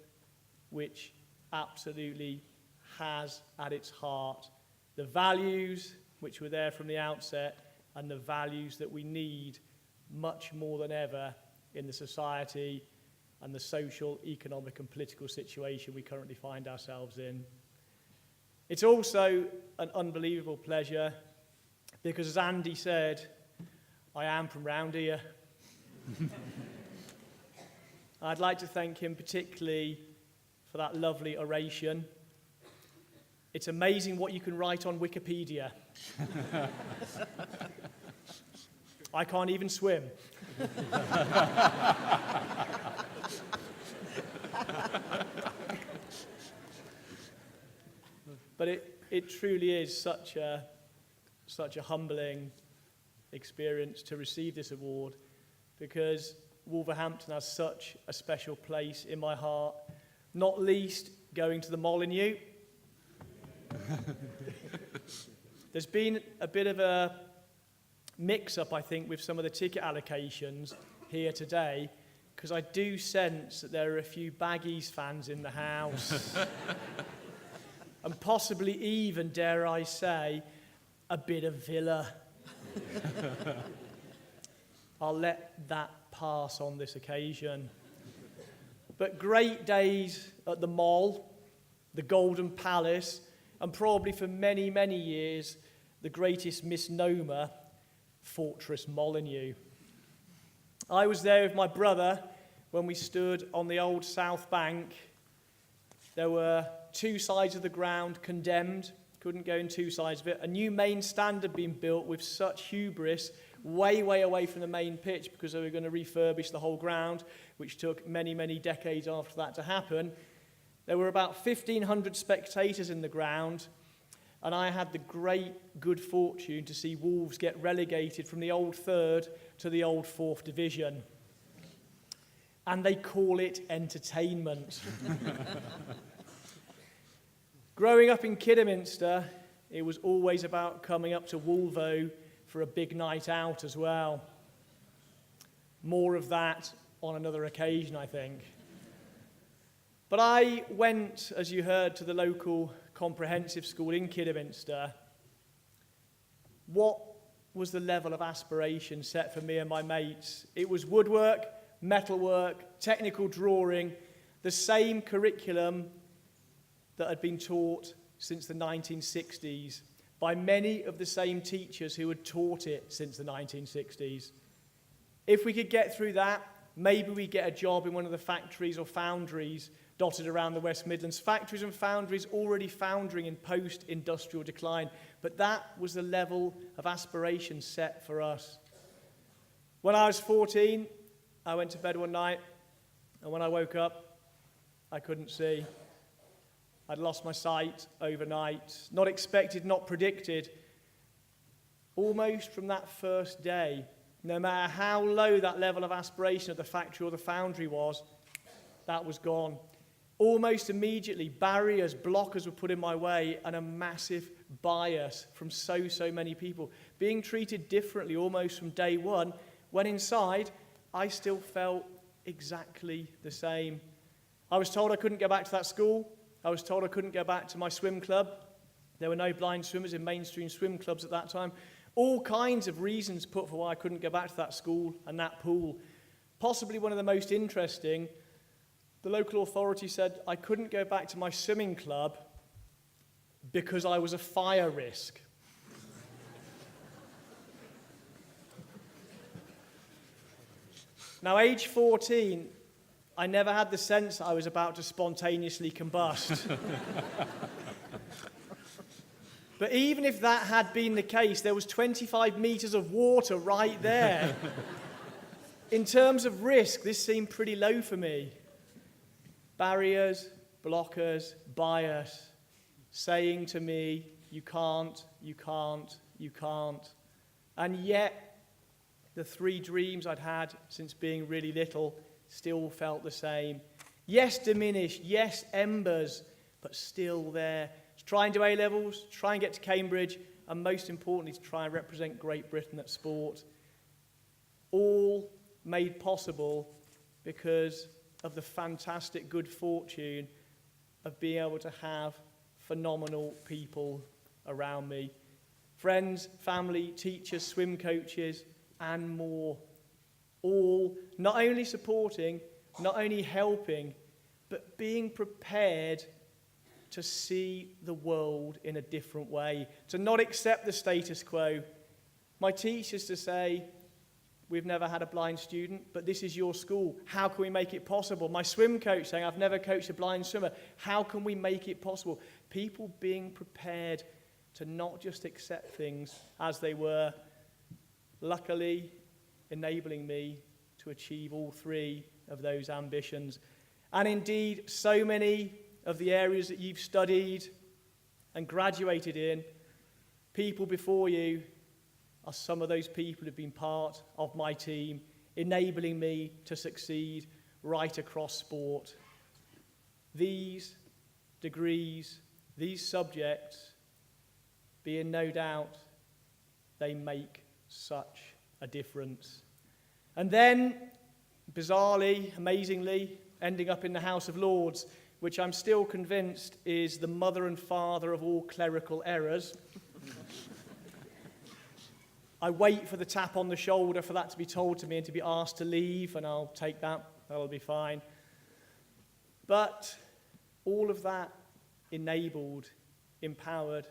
which absolutely has at its heart the values which were there from the outset and the values that we need much more than ever in the society and the social, economic and political situation we currently find ourselves in. It's also an unbelievable pleasure because, as Andy said, I am from round here. I'd like to thank him particularly for that lovely oration. It's amazing what you can write on Wikipedia. I can't even swim. But it truly is such a humbling experience to receive this award, because Wolverhampton has such a special place in my heart, not least going to the Molineux. There's been a bit of a mix-up, I think, with some of the ticket allocations here today, because I do sense that there are a few Baggies fans in the house. And possibly even, dare I say, a bit of Villa. I'll let that pass on this occasion. But great days at the Mall, the Golden Palace, and probably for many, many years, the greatest misnomer, Fortress Molineux. I was there with my brother when we stood on the old South Bank. There were two sides of the ground condemned, couldn't go in two sides of it. A new main stand had been built with such hubris, way, way away from the main pitch, because they were going to refurbish the whole ground, which took many, many decades after that to happen. There were about 1,500 spectators in the ground, and I had the great good fortune to see Wolves get relegated from the old third to the old fourth division. And they call it entertainment. Growing up in Kidderminster, it was always about coming up to Wolvo for a big night out as well. More of that on another occasion, I think. But I went, as you heard, to the local comprehensive school in Kidderminster. What was the level of aspiration set for me and my mates? It was woodwork, metalwork, technical drawing, the same curriculum that had been taught since the 1960s by many of the same teachers who had taught it since the 1960s. If we could get through that, maybe we'd get a job in one of the factories or foundries dotted around the West Midlands. Factories and foundries already foundering in post-industrial decline, but that was the level of aspiration set for us. When I was 14, I went to bed one night, and when I woke up, I couldn't see. I'd lost my sight overnight, not expected, not predicted. Almost from that first day, no matter how low that level of aspiration of the factory or the foundry was, that was gone. Almost immediately, barriers, blockers were put in my way, and a massive bias from so many people. Being treated differently almost from day one, when inside, I still felt exactly the same. I was told I couldn't go back to that school. I was told I couldn't go back to my swim club. There were no blind swimmers in mainstream swim clubs at that time. All kinds of reasons put for why I couldn't go back to that school and that pool. Possibly one of the most interesting, the local authority said I couldn't go back to my swimming club because I was a fire risk. Now, age 14, I never had the sense I was about to spontaneously combust. But even if that had been the case, there was 25 metres of water right there. In terms of risk, this seemed pretty low for me. Barriers, blockers, bias, saying to me, you can't, you can't, you can't. And yet, the three dreams I'd had since being really little still felt the same. Yes, diminished, yes, embers, but still there. To try and do A-levels, try and get to Cambridge, and most importantly, to try and represent Great Britain at sport. All made possible because of the fantastic good fortune of being able to have phenomenal people around me. Friends, family, teachers, swim coaches, and more. All not only supporting, not only helping, but being prepared to see the world in a different way, to not accept the status quo. My teachers to say, we've never had a blind student, but this is your school. How can we make it possible? My swim coach saying, I've never coached a blind swimmer. How can we make it possible? People being prepared to not just accept things as they were, luckily enabling me to achieve all three of those ambitions. And indeed, so many of the areas that you've studied and graduated in, people before you are some of those people who've been part of my team, enabling me to succeed right across sport. These degrees, these subjects, be in no doubt, they make such a difference. And then, bizarrely, amazingly, ending up in the House of Lords, which I'm still convinced is the mother and father of all clerical errors. I wait for the tap on the shoulder for that to be told to me and to be asked to leave, and I'll take that. That'll be fine. But all of that enabled, empowered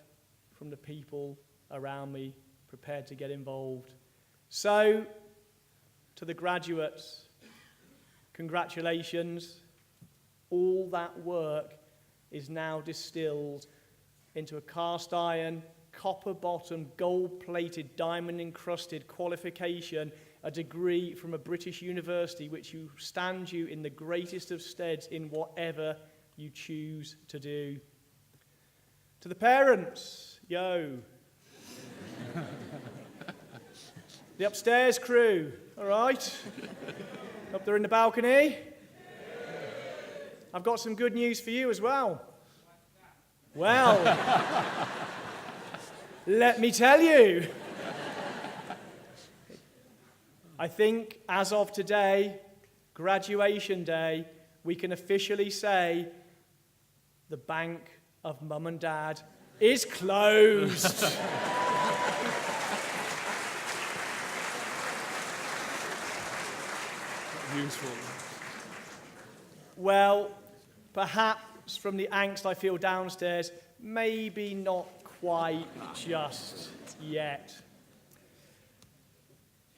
from the people around me, prepared to get involved. So, to the graduates, congratulations. All that work is now distilled into a cast iron, copper-bottom, gold-plated, diamond-encrusted qualification, a degree from a British university which you stand you in the greatest of steads in whatever you choose to do. To the parents, yo. The upstairs crew, all right? Up there in the balcony. I've got some good news for you as well. Well, let me tell you. I think as of today, graduation day, we can officially say the bank of Mum and Dad is closed. Useful. Well, perhaps from the angst I feel downstairs, maybe not quite just yet.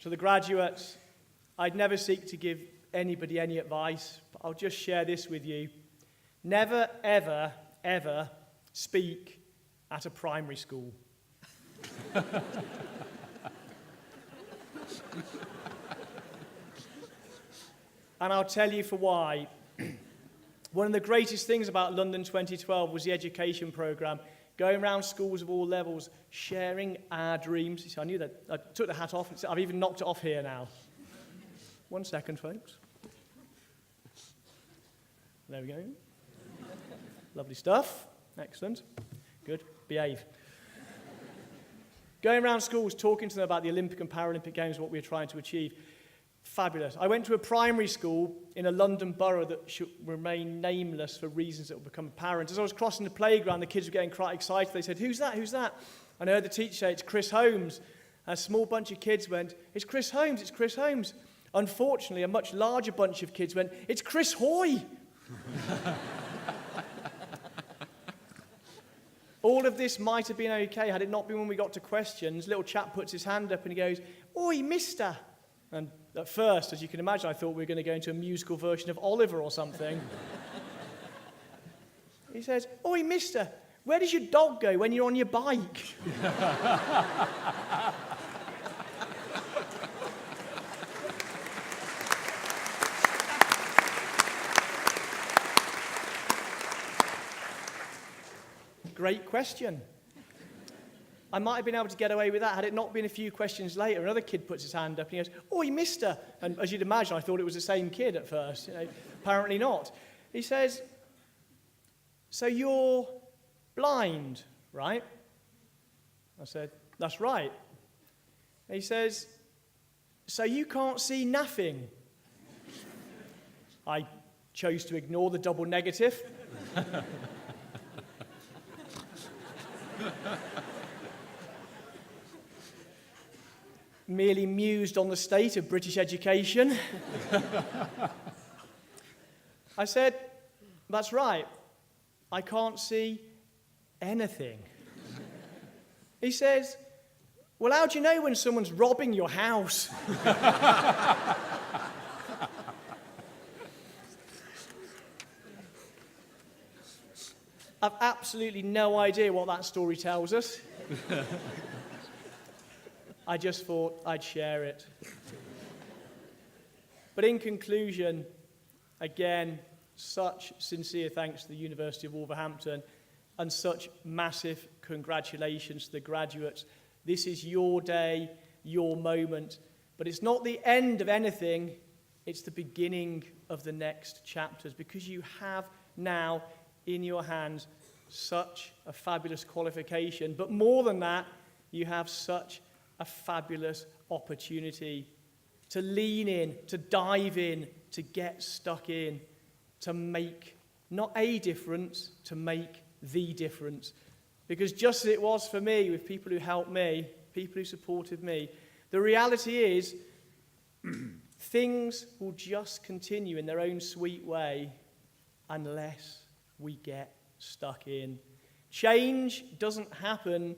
To the graduates, I'd never seek to give anybody any advice, but I'll just share this with you. Never, ever, ever speak at a primary school. And I'll tell you for why. One of the greatest things about London 2012 was the education programme, going around schools of all levels, sharing our dreams. So I knew that. I took the hat off. I've even knocked it off here now. 1 second, folks. There we go. Lovely stuff. Excellent. Good. Behave. Going around schools, talking to them about the Olympic and Paralympic Games, what we're trying to achieve. Fabulous. I went to a primary school in a London borough that should remain nameless for reasons that will become apparent. As I was crossing the playground, the kids were getting quite excited. They said, "Who's that? Who's that?" And I heard the teacher say, "It's Chris Holmes." And a small bunch of kids went, "It's Chris Holmes, it's Chris Holmes." Unfortunately, a much larger bunch of kids went, "It's Chris Hoy." All of this might have been okay had it not been when we got to questions. Little chap puts his hand up and he goes, "Oi, mister." And at first, as you can imagine, I thought we were going to go into a musical version of Oliver or something. He says, "Oi, mister, where does your dog go when you're on your bike?" Great question. I might have been able to get away with that had it not been a few questions later. Another kid puts his hand up and he goes, "Oi, mister." And as you'd imagine, I thought it was the same kid at first. Apparently not. He says, "So you're blind, right?" I said, "That's right." He says, "So you can't see nothing?" I chose to ignore the double negative. Merely mused on the state of British education. I said, "That's right. I can't see anything." He says, Well, how do you know when someone's robbing your house? I've absolutely no idea what that story tells us. I just thought I'd share it. But in conclusion, again, such sincere thanks to the University of Wolverhampton and such massive congratulations to the graduates. This is your day, your moment, but it's not the end of anything, it's the beginning of the next chapters, because you have now in your hands such a fabulous qualification, but more than that, you have such a fabulous opportunity to lean in, to dive in, to get stuck in, to make not a difference, to make the difference. Because just as it was for me, with people who helped me, people who supported me, the reality is things will just continue in their own sweet way unless we get stuck in. Change doesn't happen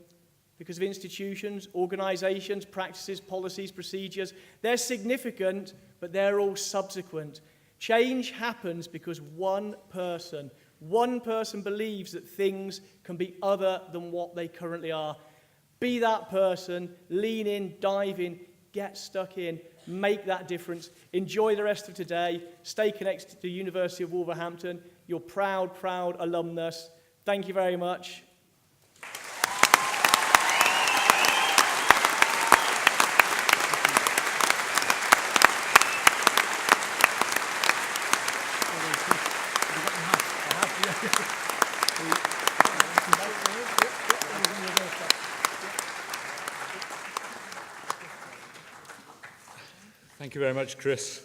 because of institutions, organisations, practices, policies, procedures. They're significant, but they're all subsequent. Change happens because one person believes that things can be other than what they currently are. Be that person, lean in, dive in, get stuck in, make that difference. Enjoy the rest of today. Stay connected to the University of Wolverhampton. You're proud, proud alumnus. Thank you very much. Thank you very much, Chris.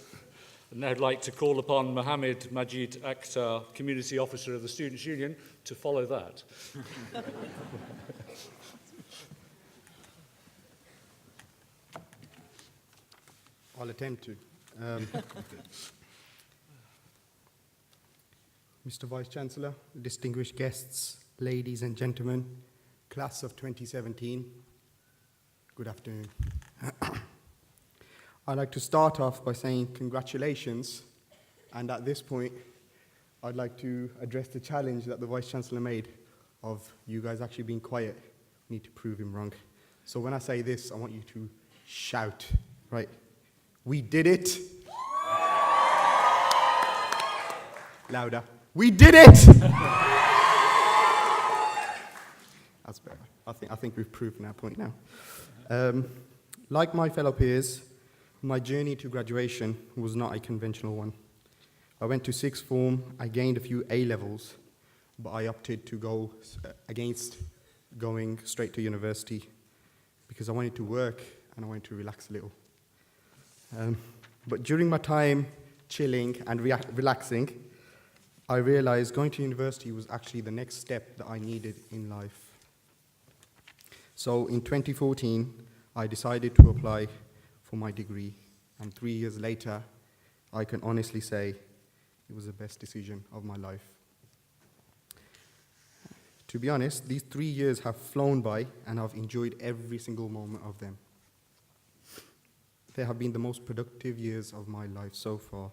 And now I'd like to call upon Mohammed Majid Akhtar, Community Officer of the Students' Union, to follow that. I'll attempt to. Mr. Vice-Chancellor, distinguished guests, ladies and gentlemen, class of 2017, good afternoon. I'd like to start off by saying congratulations, and at this point, I'd like to address the challenge that the Vice-Chancellor made of you guys actually being quiet. We need to prove him wrong. So when I say this, I want you to shout, right? We did it! Louder. We did it! That's better. I think we've proven our point now. Like my fellow peers, my journey to graduation was not a conventional one. I went to sixth form, I gained a few A-levels, but I opted to go against going straight to university because I wanted to work and I wanted to relax a little. But during my time chilling and relaxing, I realized going to university was actually the next step that I needed in life. So in 2014, I decided to apply for my degree, and 3 years later, I can honestly say it was the best decision of my life. To be honest, these 3 years have flown by, and I've enjoyed every single moment of them. They have been the most productive years of my life so far.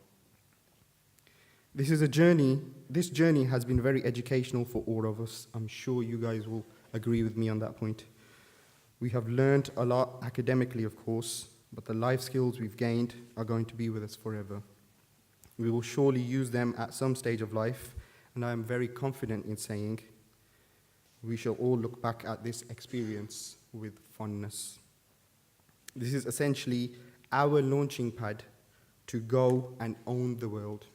This journey has been very educational for all of us. I'm sure you guys will agree with me on that point. We have learned a lot academically, of course, but the life skills we've gained are going to be with us forever. We will surely use them at some stage of life, and I am very confident in saying we shall all look back at this experience with fondness. This is essentially our launching pad to go and own the world.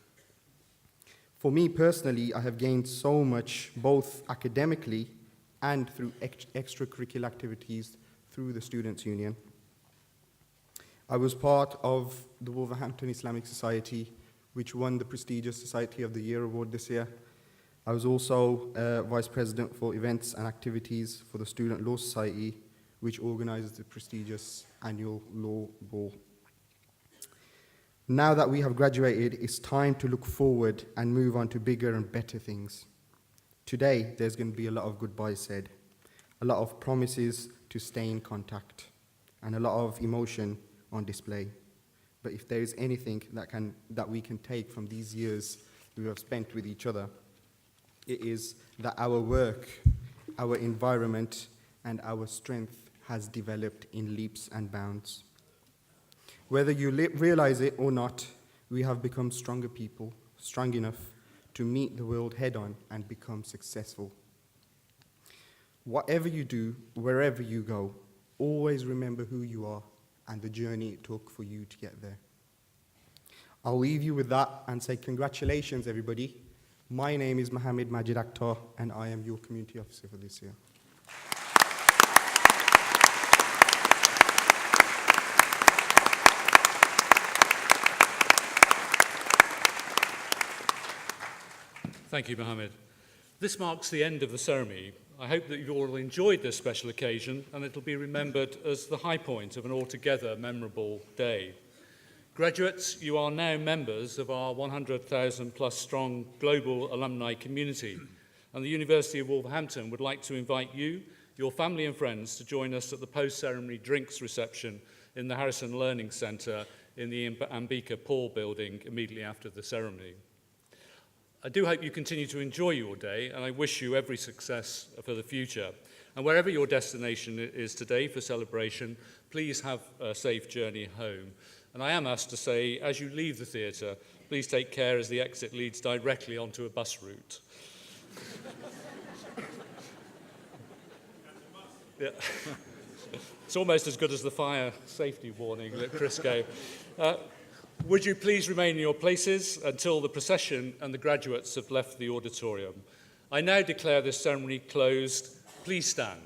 For me personally, I have gained so much, both academically and through extracurricular activities through the Students' Union. I was part of the Wolverhampton Islamic Society, which won the prestigious Society of the Year award this year. I was also Vice President for Events and Activities for the Student Law Society, which organizes the prestigious annual law ball. Now that we have graduated, it's time to look forward and move on to bigger and better things. Today, there's going to be a lot of goodbyes said, a lot of promises to stay in contact. and a lot of emotion on display. But if there is anything that we can take from these years we have spent with each other, it is that our work, our environment, and our strength has developed in leaps and bounds. Whether you realize it or not, we have become stronger people, strong enough to meet the world head-on and become successful. Whatever you do, wherever you go, always remember who you are and the journey it took for you to get there. I'll leave you with that and say congratulations, everybody. My name is Mohammed Majid Akhtar, and I am your community officer for this year. Thank you, Mohammed. This marks the end of the ceremony. I hope that you've all enjoyed this special occasion, and it'll be remembered as the high point of an altogether memorable day. Graduates, you are now members of our 100,000 plus strong global alumni community, and the University of Wolverhampton would like to invite you, your family and friends to join us at the post-ceremony drinks reception in the Harrison Learning Centre in the Ambika Paul building immediately after the ceremony. I do hope you continue to enjoy your day, and I wish you every success for the future. And wherever your destination is today for celebration, please have a safe journey home. And I am asked to say, as you leave the theatre, please take care as the exit leads directly onto a bus route. Yeah. It's almost as good as the fire safety warning that Chris gave. Would you please remain in your places until the procession and the graduates have left the auditorium? I now declare this ceremony closed. Please stand.